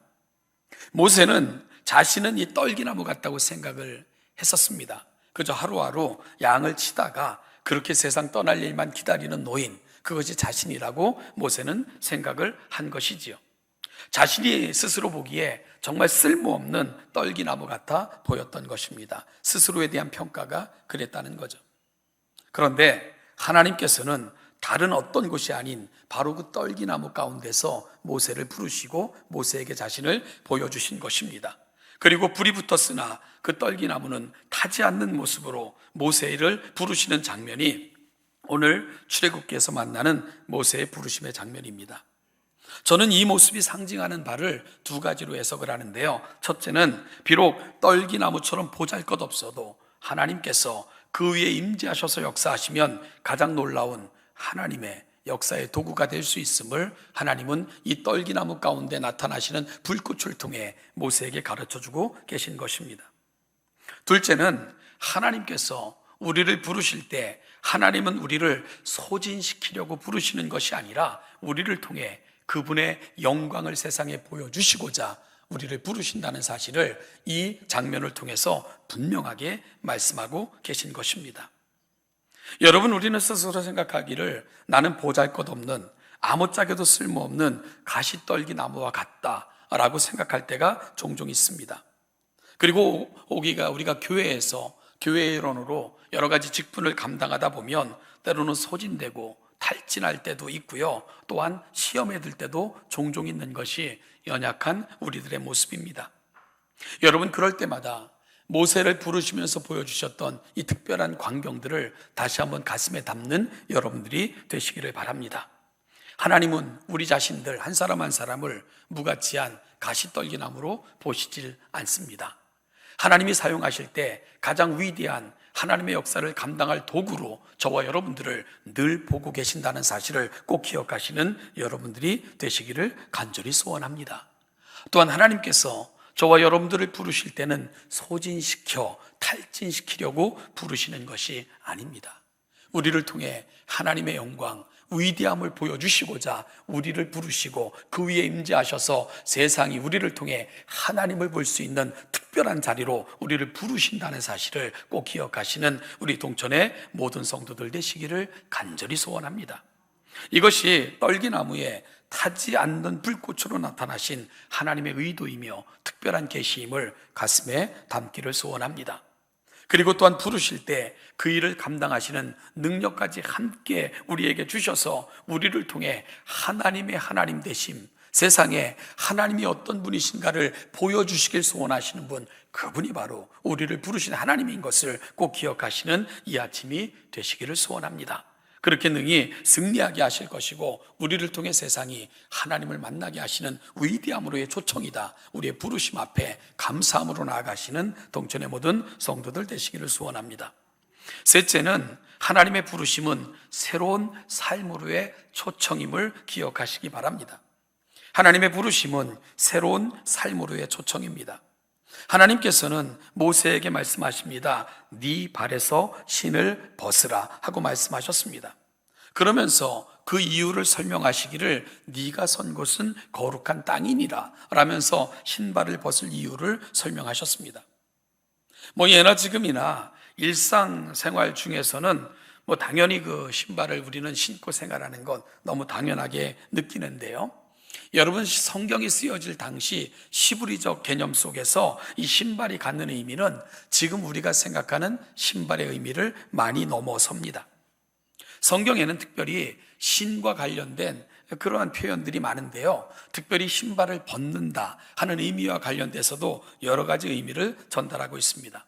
모세는 자신은 이 떨기나무 같다고 생각을 했었습니다. 그저 하루하루 양을 치다가 그렇게 세상 떠날 일만 기다리는 노인, 그것이 자신이라고 모세는 생각을 한 것이지요. 자신이 스스로 보기에 정말 쓸모없는 떨기나무 같아 보였던 것입니다. 스스로에 대한 평가가 그랬다는 거죠. 그런데 하나님께서는 다른 어떤 곳이 아닌 바로 그 떨기나무 가운데서 모세를 부르시고 모세에게 자신을 보여주신 것입니다. 그리고 불이 붙었으나 그 떨기나무는 타지 않는 모습으로 모세를 부르시는 장면이 오늘 출애굽기에서 만나는 모세의 부르심의 장면입니다. 저는 이 모습이 상징하는 바를 두 가지로 해석을 하는데요. 첫째는 비록 떨기나무처럼 보잘것없어도 하나님께서 그 위에 임재하셔서 역사하시면 가장 놀라운 하나님의 역사의 도구가 될 수 있음을 하나님은 이 떨기나무 가운데 나타나시는 불꽃을 통해 모세에게 가르쳐주고 계신 것입니다. 둘째는 하나님께서 우리를 부르실 때 하나님은 우리를 소진시키려고 부르시는 것이 아니라 우리를 통해 그분의 영광을 세상에 보여주시고자 우리를 부르신다는 사실을 이 장면을 통해서 분명하게 말씀하고 계신 것입니다. 여러분, 우리는 스스로 생각하기를 나는 보잘것없는 아무짝에도 쓸모없는 가시떨기 나무와 같다라고 생각할 때가 종종 있습니다. 그리고 우리가 교회에서 교회의 일원으로 여러 가지 직분을 감당하다 보면 때로는 소진되고 탈진할 때도 있고요. 또한 시험에 들 때도 종종 있는 것이 연약한 우리들의 모습입니다. 여러분, 그럴 때마다 모세를 부르시면서 보여주셨던 이 특별한 광경들을 다시 한번 가슴에 담는 여러분들이 되시기를 바랍니다. 하나님은 우리 자신들 한 사람 한 사람을 무가치한 가시떨기나무로 보시질 않습니다. 하나님이 사용하실 때 가장 위대한 하나님의 역사를 감당할 도구로 저와 여러분들을 늘 보고 계신다는 사실을 꼭 기억하시는 여러분들이 되시기를 간절히 소원합니다. 또한 하나님께서 저와 여러분들을 부르실 때는 소진시켜 탈진시키려고 부르시는 것이 아닙니다. 우리를 통해 하나님의 영광, 위대함을 보여주시고자 우리를 부르시고 그 위에 임재하셔서 세상이 우리를 통해 하나님을 볼 수 있는 특별한 자리로 우리를 부르신다는 사실을 꼭 기억하시는 우리 동천의 모든 성도들 되시기를 간절히 소원합니다. 이것이 떨기나무에 타지 않는 불꽃으로 나타나신 하나님의 의도이며 특별한 계시임을 가슴에 담기를 소원합니다. 그리고 또한 부르실 때 그 일을 감당하시는 능력까지 함께 우리에게 주셔서 우리를 통해 하나님의 하나님 되심, 세상에 하나님이 어떤 분이신가를 보여주시길 소원하시는 분, 그분이 바로 우리를 부르신 하나님인 것을 꼭 기억하시는 이 아침이 되시기를 소원합니다. 그렇게 능히 승리하게 하실 것이고 우리를 통해 세상이 하나님을 만나게 하시는 위대함으로의 초청이다. 우리의 부르심 앞에 감사함으로 나아가시는 동천의 모든 성도들 되시기를 소원합니다. 셋째는 하나님의 부르심은 새로운 삶으로의 초청임을 기억하시기 바랍니다. 하나님의 부르심은 새로운 삶으로의 초청입니다. 하나님께서는 모세에게 말씀하십니다. 네 발에서 신을 벗으라 하고 말씀하셨습니다. 그러면서 그 이유를 설명하시기를 네가 선 곳은 거룩한 땅이니라 라면서 신발을 벗을 이유를 설명하셨습니다. 예나 지금이나 일상생활 중에서는 당연히 그 신발을 우리는 신고 생활하는 건 너무 당연하게 느끼는데요. 여러분, 성경이 쓰여질 당시 시브리적 개념 속에서 이 신발이 갖는 의미는 지금 우리가 생각하는 신발의 의미를 많이 넘어섭니다. 성경에는 특별히 신과 관련된 그러한 표현들이 많은데요, 특별히 신발을 벗는다 하는 의미와 관련돼서도 여러 가지 의미를 전달하고 있습니다.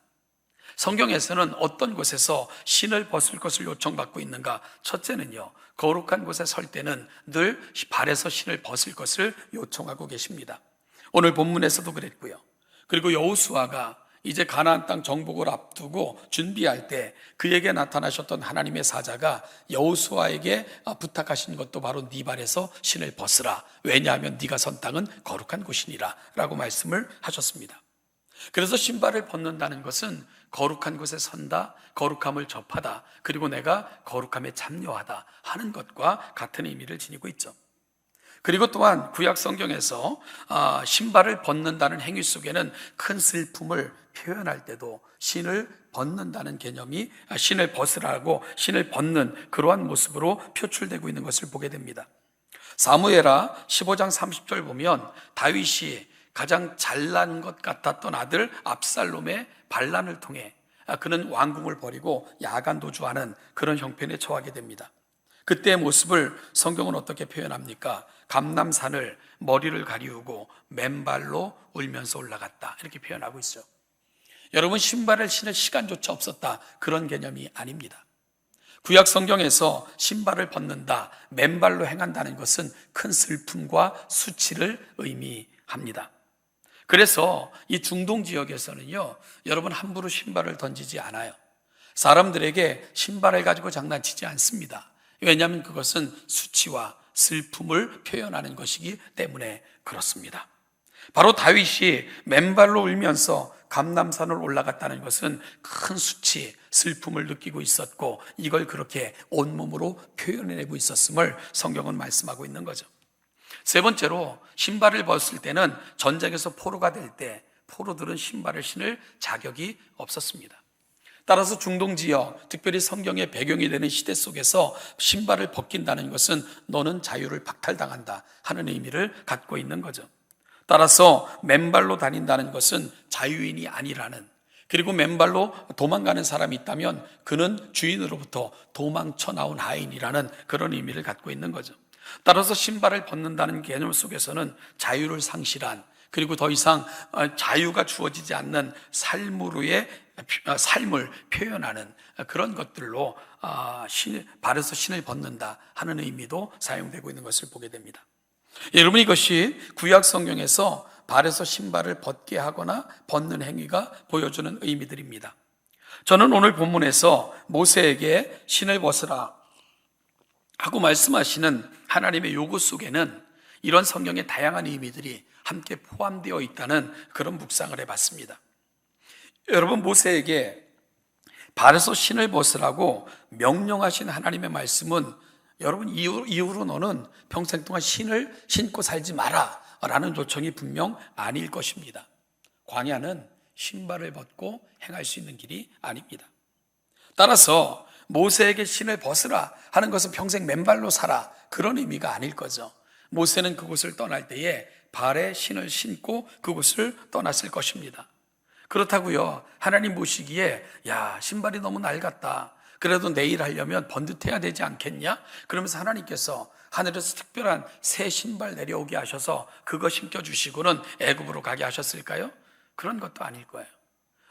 성경에서는 어떤 곳에서 신을 벗을 것을 요청받고 있는가? 첫째는요, 거룩한 곳에 설 때는 늘 발에서 신을 벗을 것을 요청하고 계십니다. 오늘 본문에서도 그랬고요. 그리고 여호수아가 이제 가나안 땅 정복을 앞두고 준비할 때 그에게 나타나셨던 하나님의 사자가 여호수아에게 부탁하신 것도 바로 네 발에서 신을 벗으라. 왜냐하면 네가 선 땅은 거룩한 곳이니라 라고 말씀을 하셨습니다. 그래서 신발을 벗는다는 것은 거룩한 곳에 선다, 거룩함을 접하다, 그리고 내가 거룩함에 참여하다 하는 것과 같은 의미를 지니고 있죠. 그리고 또한 구약 성경에서 신발을 벗는다는 행위 속에는 큰 슬픔을 표현할 때도 신을 벗는다는 개념이 신을 벗으라고 신을 벗는 그러한 모습으로 표출되고 있는 것을 보게 됩니다. 사무엘하 15장 30절 보면 다윗이 가장 잘난 것 같았던 아들 압살롬의 반란을 통해 그는 왕궁을 버리고 야간 도주하는 그런 형편에 처하게 됩니다. 그때의 모습을 성경은 어떻게 표현합니까? 감람산을 머리를 가리우고 맨발로 울면서 올라갔다, 이렇게 표현하고 있어요. 여러분, 신발을 신을 시간조차 없었다, 그런 개념이 아닙니다. 구약 성경에서 신발을 벗는다, 맨발로 행한다는 것은 큰 슬픔과 수치를 의미합니다. 그래서 이 중동 지역에서는요, 여러분 함부로 신발을 던지지 않아요. 사람들에게 신발을 가지고 장난치지 않습니다. 왜냐하면 그것은 수치와 슬픔을 표현하는 것이기 때문에 그렇습니다. 바로 다윗이 맨발로 울면서 감람산을 올라갔다는 것은 큰 수치, 슬픔을 느끼고 있었고 이걸 그렇게 온몸으로 표현해내고 있었음을 성경은 말씀하고 있는 거죠. 세 번째로, 신발을 벗을 때는 전쟁에서 포로가 될 때 포로들은 신발을 신을 자격이 없었습니다. 따라서 중동 지역, 특별히 성경의 배경이 되는 시대 속에서 신발을 벗긴다는 것은 너는 자유를 박탈당한다 하는 의미를 갖고 있는 거죠. 따라서 맨발로 다닌다는 것은 자유인이 아니라는, 그리고 맨발로 도망가는 사람이 있다면 그는 주인으로부터 도망쳐 나온 하인이라는 그런 의미를 갖고 있는 거죠. 따라서 신발을 벗는다는 개념 속에서는 자유를 상실한, 그리고 더 이상 자유가 주어지지 않는 삶으로의 삶을 표현하는 그런 것들로 발에서 신을 벗는다 하는 의미도 사용되고 있는 것을 보게 됩니다. 여러분, 이것이 구약 성경에서 발에서 신발을 벗게 하거나 벗는 행위가 보여주는 의미들입니다. 저는 오늘 본문에서 모세에게 신을 벗으라 하고 말씀하시는 하나님의 요구 속에는 이런 성경의 다양한 의미들이 함께 포함되어 있다는 그런 묵상을 해봤습니다. 여러분, 모세에게 발에서 신을 벗으라고 명령하신 하나님의 말씀은 여러분 이후로 너는 평생 동안 신을 신고 살지 마라 라는 요청이 분명 아닐 것입니다. 광야는 신발을 벗고 행할 수 있는 길이 아닙니다. 따라서 모세에게 신을 벗으라 하는 것은 평생 맨발로 살아 그런 의미가 아닐 거죠. 모세는 그곳을 떠날 때에 발에 신을 신고 그곳을 떠났을 것입니다. 그렇다고요, 하나님 보시기에 야, 신발이 너무 낡았다, 그래도 내일 하려면 번듯해야 되지 않겠냐? 그러면서 하나님께서 하늘에서 특별한 새 신발 내려오게 하셔서 그거 신겨주시고는 애굽으로 가게 하셨을까요? 그런 것도 아닐 거예요.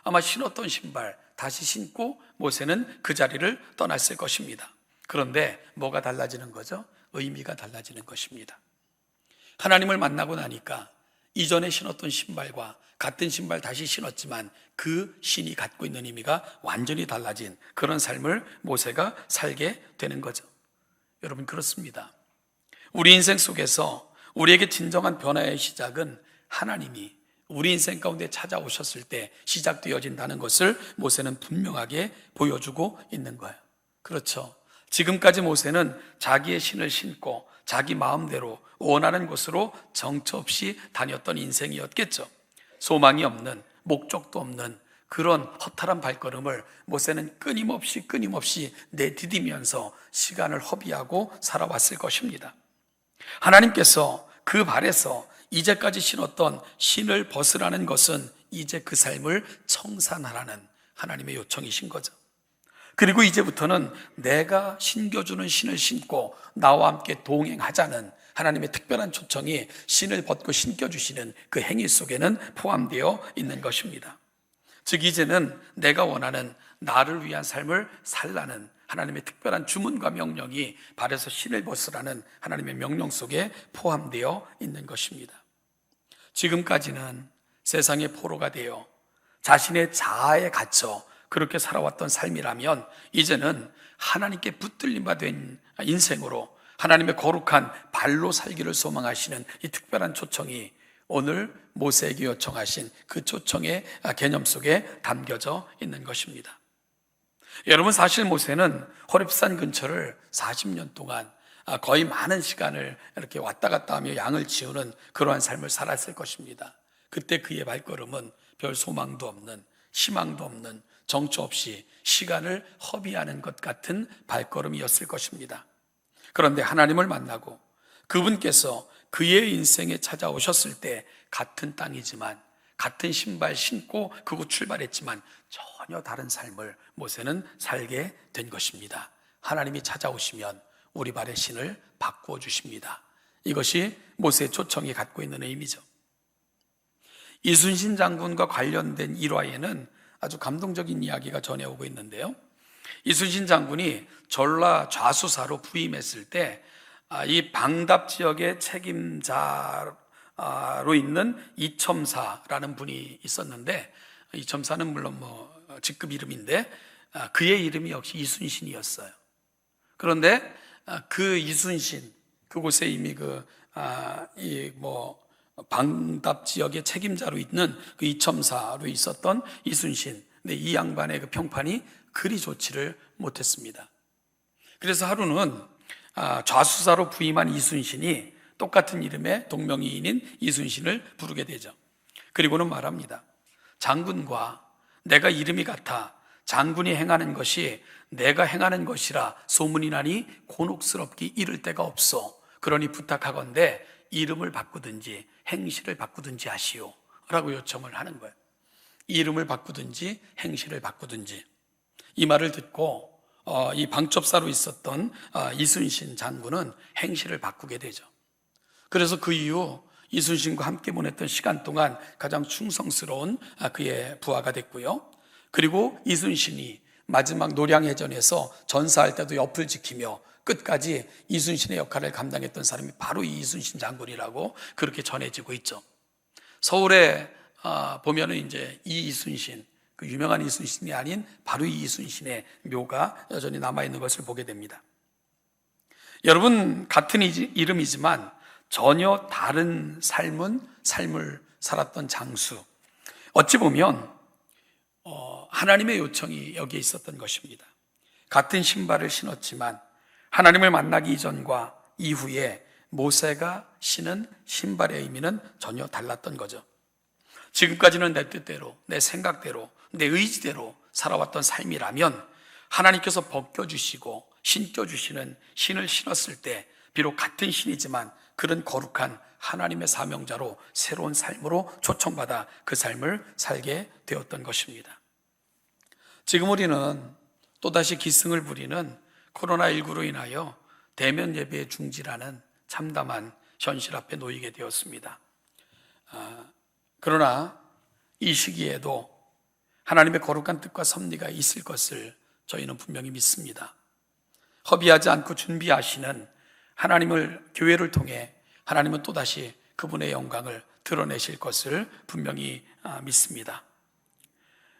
아마 신었던 신발 다시 신고 모세는 그 자리를 떠났을 것입니다. 그런데 뭐가 달라지는 거죠? 의미가 달라지는 것입니다. 하나님을 만나고 나니까 이전에 신었던 신발과 같은 신발 다시 신었지만 그 신이 갖고 있는 의미가 완전히 달라진 그런 삶을 모세가 살게 되는 거죠. 여러분, 그렇습니다. 우리 인생 속에서 우리에게 진정한 변화의 시작은 하나님이 우리 인생 가운데 찾아오셨을 때 시작되어진다는 것을 모세는 분명하게 보여주고 있는 거예요. 그렇죠. 지금까지 모세는 자기의 신을 신고 자기 마음대로 원하는 곳으로 정처 없이 다녔던 인생이었겠죠. 소망이 없는, 목적도 없는 그런 허탈한 발걸음을 모세는 끊임없이 내디디면서 시간을 허비하고 살아왔을 것입니다. 하나님께서 그 발에서 이제까지 신었던 신을 벗으라는 것은 이제 그 삶을 청산하라는 하나님의 요청이신 거죠. 그리고 이제부터는 내가 신겨주는 신을 신고 나와 함께 동행하자는 하나님의 특별한 초청이 신을 벗고 신겨주시는 그 행위 속에는 포함되어 있는 것입니다. 즉 이제는 내가 원하는 나를 위한 삶을 살라는 하나님의 특별한 주문과 명령이 발에서 신을 벗으라는 하나님의 명령 속에 포함되어 있는 것입니다. 지금까지는 세상의 포로가 되어 자신의 자아에 갇혀 그렇게 살아왔던 삶이라면 이제는 하나님께 붙들림 받은 인생으로 하나님의 거룩한 발로 살기를 소망하시는 이 특별한 초청이 오늘 모세에게 요청하신 그 초청의 개념 속에 담겨져 있는 것입니다. 여러분, 사실 모세는 호렙산 근처를 40년 동안 거의 많은 시간을 이렇게 왔다 갔다 하며 양을 지우는 그러한 삶을 살았을 것입니다. 그때 그의 발걸음은 별 소망도 없는, 희망도 없는, 정처 없이 시간을 허비하는 것 같은 발걸음이었을 것입니다. 그런데 하나님을 만나고 그분께서 그의 인생에 찾아오셨을 때 같은 땅이지만 같은 신발 신고 그곳 출발했지만 전혀 다른 삶을 모세는 살게 된 것입니다. 하나님이 찾아오시면 우리 발의 신을 바꾸어 주십니다. 이것이 모세의 초청이 갖고 있는 의미죠. 이순신 장군과 관련된 일화에는 아주 감동적인 이야기가 전해오고 있는데요. 이순신 장군이 전라 좌수사로 부임했을 때 이 방답 지역의 책임자로 있는 이첨사라는 분이 있었는데, 이첨사는 물론 직급 이름인데 그의 이름이 역시 이순신이었어요. 그런데 그 이순신, 그곳에 이미 방답 지역의 책임자로 있는 그 이첨사로 있었던 이순신, 근데 이 양반의 그 평판이 그리 좋지를 못했습니다. 그래서 하루는 좌수사로 부임한 이순신이 똑같은 이름의 동명이인인 이순신을 부르게 되죠. 그리고는 말합니다. 장군과 내가 이름이 같아 장군이 행하는 것이 내가 행하는 것이라 소문이 나니 곤혹스럽기 이를 데가 없어. 그러니 부탁하건대 이름을 바꾸든지 행실을 바꾸든지 하시오 라고 요청을 하는 거예요. 이름을 바꾸든지 행실을 바꾸든지. 이 말을 듣고 이 방첩사로 있었던 이순신 장군은 행실을 바꾸게 되죠. 그래서 그 이후 이순신과 함께 보냈던 시간 동안 가장 충성스러운 그의 부하가 됐고요. 그리고 이순신이 마지막 노량해전에서 전사할 때도 옆을 지키며 끝까지 이순신의 역할을 감당했던 사람이 바로 이 이순신 장군이라고 그렇게 전해지고 있죠. 서울에 보면은 이제 이 이순신, 그 유명한 이순신이 아닌 바로 이 이순신의 묘가 여전히 남아있는 것을 보게 됩니다. 여러분, 같은 이름이지만 전혀 다른 삶을 살았던 장수. 어찌 보면 하나님의 요청이 여기에 있었던 것입니다. 같은 신발을 신었지만 하나님을 만나기 이전과 이후에 모세가 신은 신발의 의미는 전혀 달랐던 거죠. 지금까지는 내 뜻대로, 내 생각대로, 내 의지대로 살아왔던 삶이라면 하나님께서 벗겨주시고 신겨주시는 신을 신었을 때 비록 같은 신이지만 그런 거룩한 하나님의 사명자로 새로운 삶으로 초청받아 그 삶을 살게 되었던 것입니다. 지금 우리는 또다시 기승을 부리는 코로나19로 인하여 대면 예배의 중지라는 참담한 현실 앞에 놓이게 되었습니다. 그러나 이 시기에도 하나님의 거룩한 뜻과 섭리가 있을 것을 저희는 분명히 믿습니다. 허비하지 않고 준비하시는 하나님을, 교회를 통해 하나님은 또다시 그분의 영광을 드러내실 것을 분명히 믿습니다.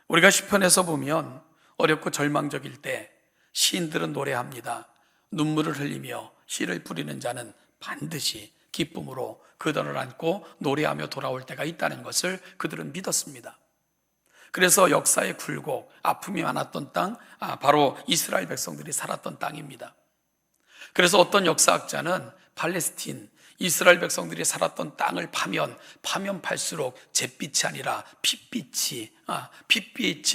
우리가 시편에서 보면 어렵고 절망적일 때 시인들은 노래합니다. 눈물을 흘리며 씨를 뿌리는 자는 반드시 기쁨으로 그들을 안고 노래하며 돌아올 때가 있다는 것을 그들은 믿었습니다. 그래서 역사의 굴곡, 아픔이 많았던 땅, 바로 이스라엘 백성들이 살았던 땅입니다. 그래서 어떤 역사학자는 팔레스틴, 이스라엘 백성들이 살았던 땅을 파면 팔수록 잿빛이 아니라 핏빛이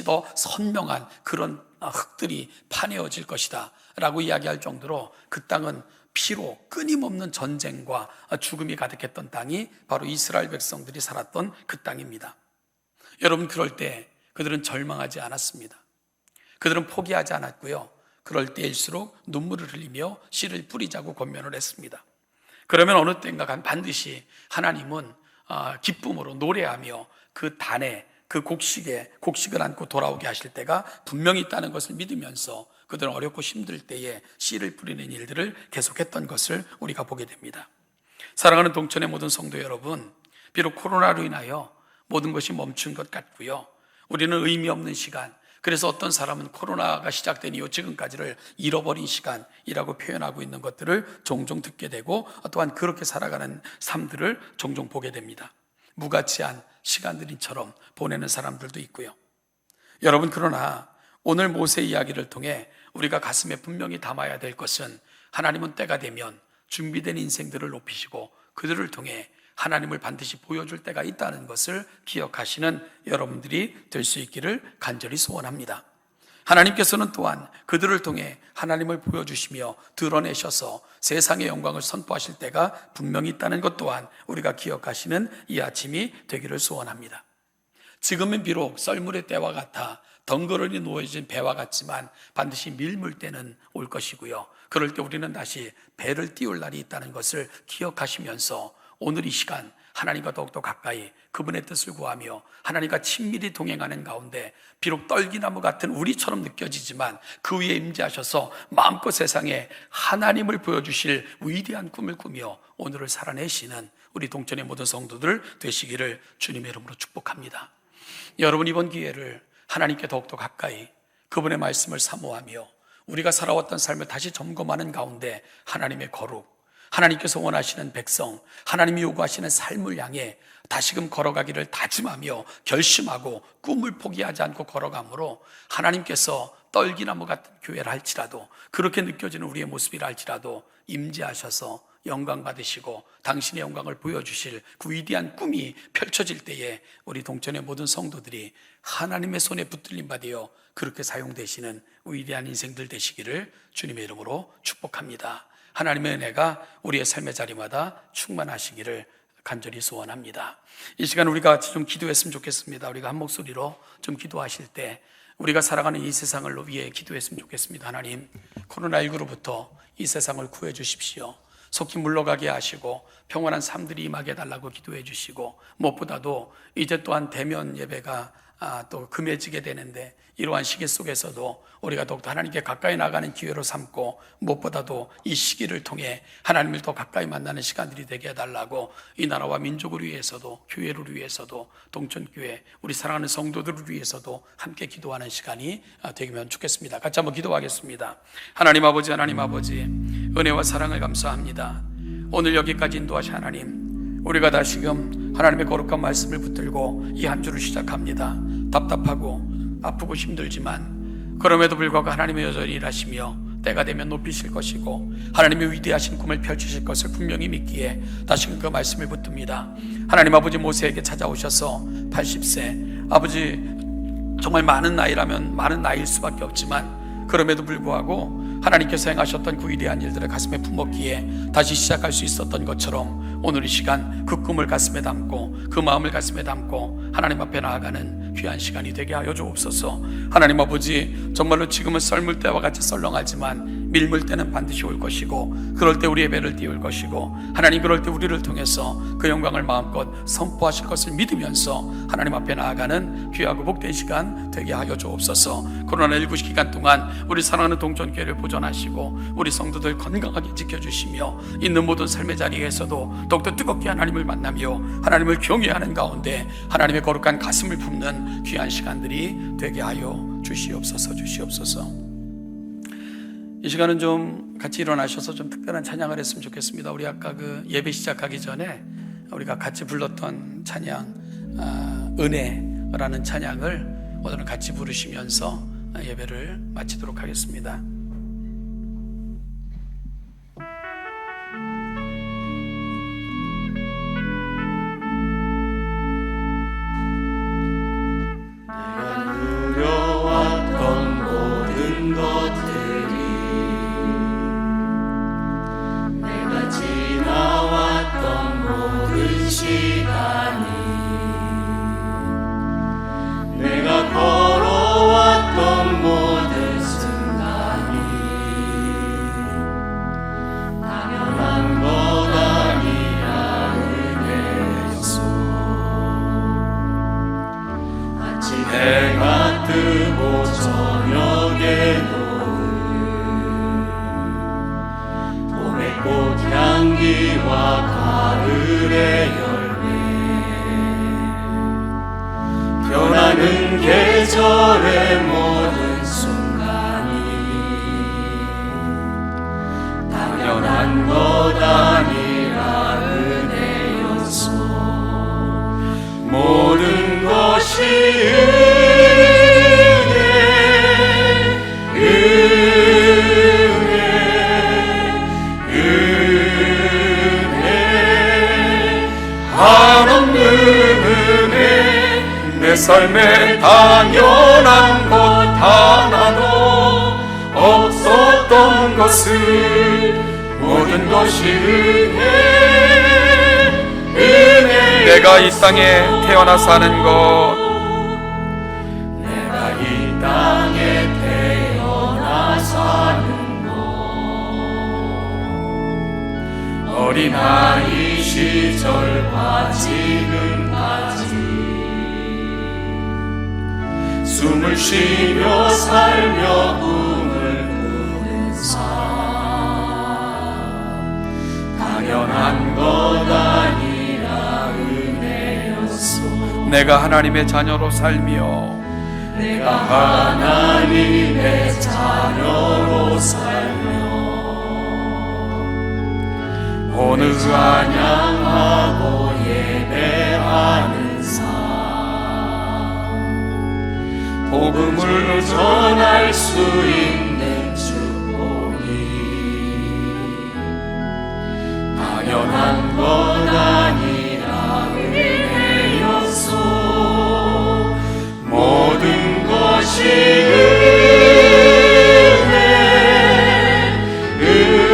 더 선명한 그런 흙들이 파내어질 것이다 라고 이야기할 정도로 그 땅은 피로 끊임없는 전쟁과 죽음이 가득했던 땅이 바로 이스라엘 백성들이 살았던 그 땅입니다. 여러분, 그럴 때 그들은 절망하지 않았습니다. 그들은 포기하지 않았고요, 그럴 때일수록 눈물을 흘리며 씨를 뿌리자고 권면을 했습니다. 그러면 어느 때인가 반드시 하나님은 기쁨으로 노래하며 그 단에, 그 곡식을 안고 돌아오게 하실 때가 분명히 있다는 것을 믿으면서 그들은 어렵고 힘들 때에 씨를 뿌리는 일들을 계속했던 것을 우리가 보게 됩니다. 사랑하는 동천의 모든 성도 여러분, 비록 코로나로 인하여 모든 것이 멈춘 것 같고요, 우리는 의미 없는 시간, 그래서 어떤 사람은 코로나가 시작된 이후 지금까지를 잃어버린 시간이라고 표현하고 있는 것들을 종종 듣게 되고 또한 그렇게 살아가는 삶들을 종종 보게 됩니다. 무가치한 시간들인처럼 보내는 사람들도 있고요. 여러분, 그러나 오늘 모세 이야기를 통해 우리가 가슴에 분명히 담아야 될 것은 하나님은 때가 되면 준비된 인생들을 높이시고 그들을 통해 하나님을 반드시 보여줄 때가 있다는 것을 기억하시는 여러분들이 될 수 있기를 간절히 소원합니다. 하나님께서는 또한 그들을 통해 하나님을 보여주시며 드러내셔서 세상의 영광을 선포하실 때가 분명히 있다는 것 또한 우리가 기억하시는 이 아침이 되기를 소원합니다. 지금은 비록 썰물의 때와 같아 덩그러니 놓여진 배와 같지만 반드시 밀물 때는 올 것이고요, 그럴 때 우리는 다시 배를 띄울 날이 있다는 것을 기억하시면서 오늘 이 시간 하나님과 더욱더 가까이 그분의 뜻을 구하며 하나님과 친밀히 동행하는 가운데 비록 떨기나무 같은 우리처럼 느껴지지만 그 위에 임재하셔서 마음껏 세상에 하나님을 보여주실 위대한 꿈을 꾸며 오늘을 살아내시는 우리 동천의 모든 성도들 되시기를 주님의 이름으로 축복합니다. 여러분, 이번 기회를 하나님께 더욱더 가까이 그분의 말씀을 사모하며 우리가 살아왔던 삶을 다시 점검하는 가운데 하나님의 거룩, 하나님께서 원하시는 백성, 하나님이 요구하시는 삶을 향해 다시금 걸어가기를 다짐하며 결심하고 꿈을 포기하지 않고 걸어가므로 하나님께서 떨기나무 같은 교회를 할지라도, 그렇게 느껴지는 우리의 모습이라 할지라도 임재하셔서 영광 받으시고 당신의 영광을 보여주실 그 위대한 꿈이 펼쳐질 때에 우리 동천의 모든 성도들이 하나님의 손에 붙들림 받으여 그렇게 사용되시는 위대한 인생들 되시기를 주님의 이름으로 축복합니다. 하나님의 은혜가 우리의 삶의 자리마다 충만하시기를 간절히 소원합니다. 이 시간 우리가 같이 좀 기도했으면 좋겠습니다. 우리가 한 목소리로 좀 기도하실 때 우리가 살아가는 이 세상을 위해 기도했으면 좋겠습니다. 하나님, 코로나19로부터 이 세상을 구해 주십시오. 속히 물러가게 하시고 평온한 삶들이 임하게 해달라고 기도해 주시고, 무엇보다도 이제 또한 대면 예배가 또 금해지게 되는데 이러한 시기 속에서도 우리가 더욱더 하나님께 가까이 나가는 기회로 삼고, 무엇보다도 이 시기를 통해 하나님을 더 가까이 만나는 시간들이 되게 해달라고 이 나라와 민족을 위해서도, 교회를 위해서도, 동천교회 우리 사랑하는 성도들을 위해서도 함께 기도하는 시간이 되면 좋겠습니다. 같이 한번 기도하겠습니다. 하나님 아버지, 하나님 아버지, 은혜와 사랑을 감사합니다. 오늘 여기까지 인도하신 하나님, 우리가 다시금 하나님의 거룩한 말씀을 붙들고 이 한 주를 시작합니다. 답답하고 아프고 힘들지만 그럼에도 불구하고 하나님은 여전히 일하시며 때가 되면 높이실 것이고 하나님의 위대하신 꿈을 펼치실 것을 분명히 믿기에 다시금 그 말씀을 붙듭니다. 하나님 아버지 모세에게 찾아오셔서 80세 아버지 정말 많은 나이라면 많은 나이일 수밖에 없지만 그럼에도 불구하고 하나님께서 행하셨던 그 위대한 일들을 가슴에 품었기에 다시 시작할 수 있었던 것처럼 오늘 이 시간 그 꿈을 가슴에 담고 그 마음을 가슴에 담고 하나님 앞에 나아가는 귀한 시간이 되게 하여 주옵소서. 하나님 아버지 정말로 지금은 썰물 때와 같이 썰렁하지만 밀물 때는 반드시 올 것이고 그럴 때 우리의 배를 띄울 것이고 하나님 그럴 때 우리를 통해서 그 영광을 마음껏 선포하실 것을 믿으면서 하나님 앞에 나아가는 귀하고 복된 시간 되게 하여 주옵소서. 코로나19 기간 동안 우리 사랑하는 동전교회를 보존하시고 우리 성도들 건강하게 지켜주시며 있는 모든 삶의 자리에서도 더욱더 뜨겁게 하나님을 만나며 하나님을 경외하는 가운데 하나님의 거룩한 가슴을 품는 귀한 시간들이 되게 하여 주시옵소서. 이 시간은 좀 같이 일어나셔서 좀 특별한 찬양을 했으면 좋겠습니다. 우리 아까 그 예배 시작하기 전에 우리가 같이 불렀던 찬양 은혜라는 찬양을 오늘은 같이 부르시면서 예배를 마치도록 하겠습니다. 내가 누려왔던 모든 것들이 내가 지나왔던 모든 시간이 내가 걸어왔던 모든 순간이 당연한 것 아니라 은혜였소. 아침 해가 뜨고 저녁에 노을 봄의 꽃향기와 가을의 열매 변하는 계절의 모든 순간이 당연한 것 아니라 은혜였소. 모든 것이 은혜 한없는 은혜 내 삶에 당연한 것 하나도 없었던 것을 모든 것이 은혜 내가 이 땅에 태어나 사는 것 내가 이 땅에 태어나 사는 것 어린아이 시절과 지금까지 숨을 쉬며 살며 꿈을 꾸는 삶 당연한 것 아니라 은혜였소. 내가 하나님의 자녀로 살며 내가 하나님의 자녀로 살며 오늘 찬양하고 예배하는 삶 복음을 전할 수 있는 축복이 당연한 것 아니라 은혜였소. 모든 것이 은혜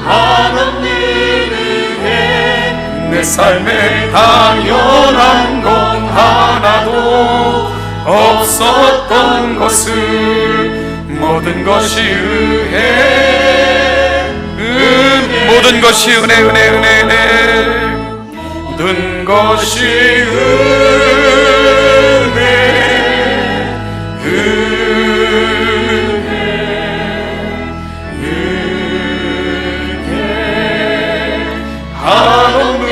한없는 은혜 내 삶에 당연한 것 하나도 없었던 것을 모든 것이 모든 것이 은혜 모든 것이 은혜 한없는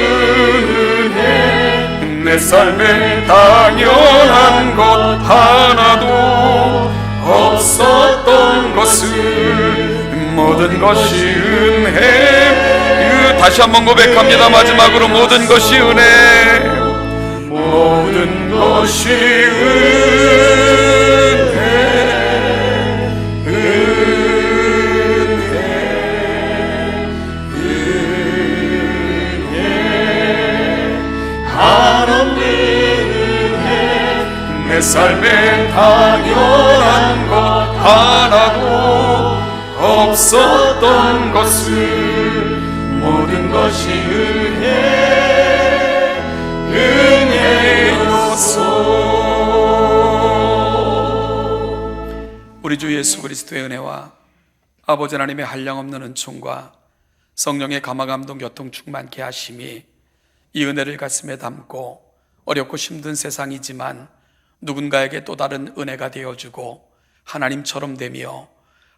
은혜 내 삶에 당연한 것 하나도 없었던 것을 모든 것이 은혜 다시 한번 고백합니다. 마지막으로 모든 것이 은혜, 모든 것이 내 삶에 당연한 것 하나도 없었던 것을 모든 것이 은혜였소. 우리 주 예수 그리스도의 은혜와 아버지 하나님의 한량없는 은총과 성령의 감화감동 교통 충만케 하심이 이 은혜를 가슴에 담고 어렵고 힘든 세상이지만 누군가에게 또 다른 은혜가 되어주고 하나님처럼 되며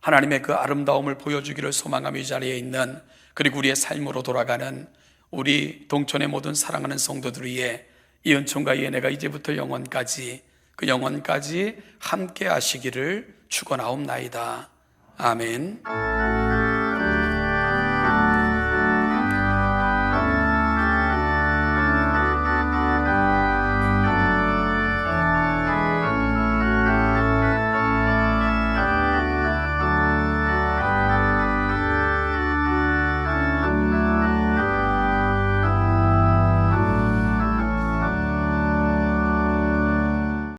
하나님의 그 아름다움을 보여주기를 소망하며 이 자리에 있는, 그리고 우리의 삶으로 돌아가는 우리 동촌의 모든 사랑하는 성도들 위해 이 은총과 이 은혜가 이제부터 영원까지, 그 영원까지 함께 하시기를 축원하옵나이다. 아멘.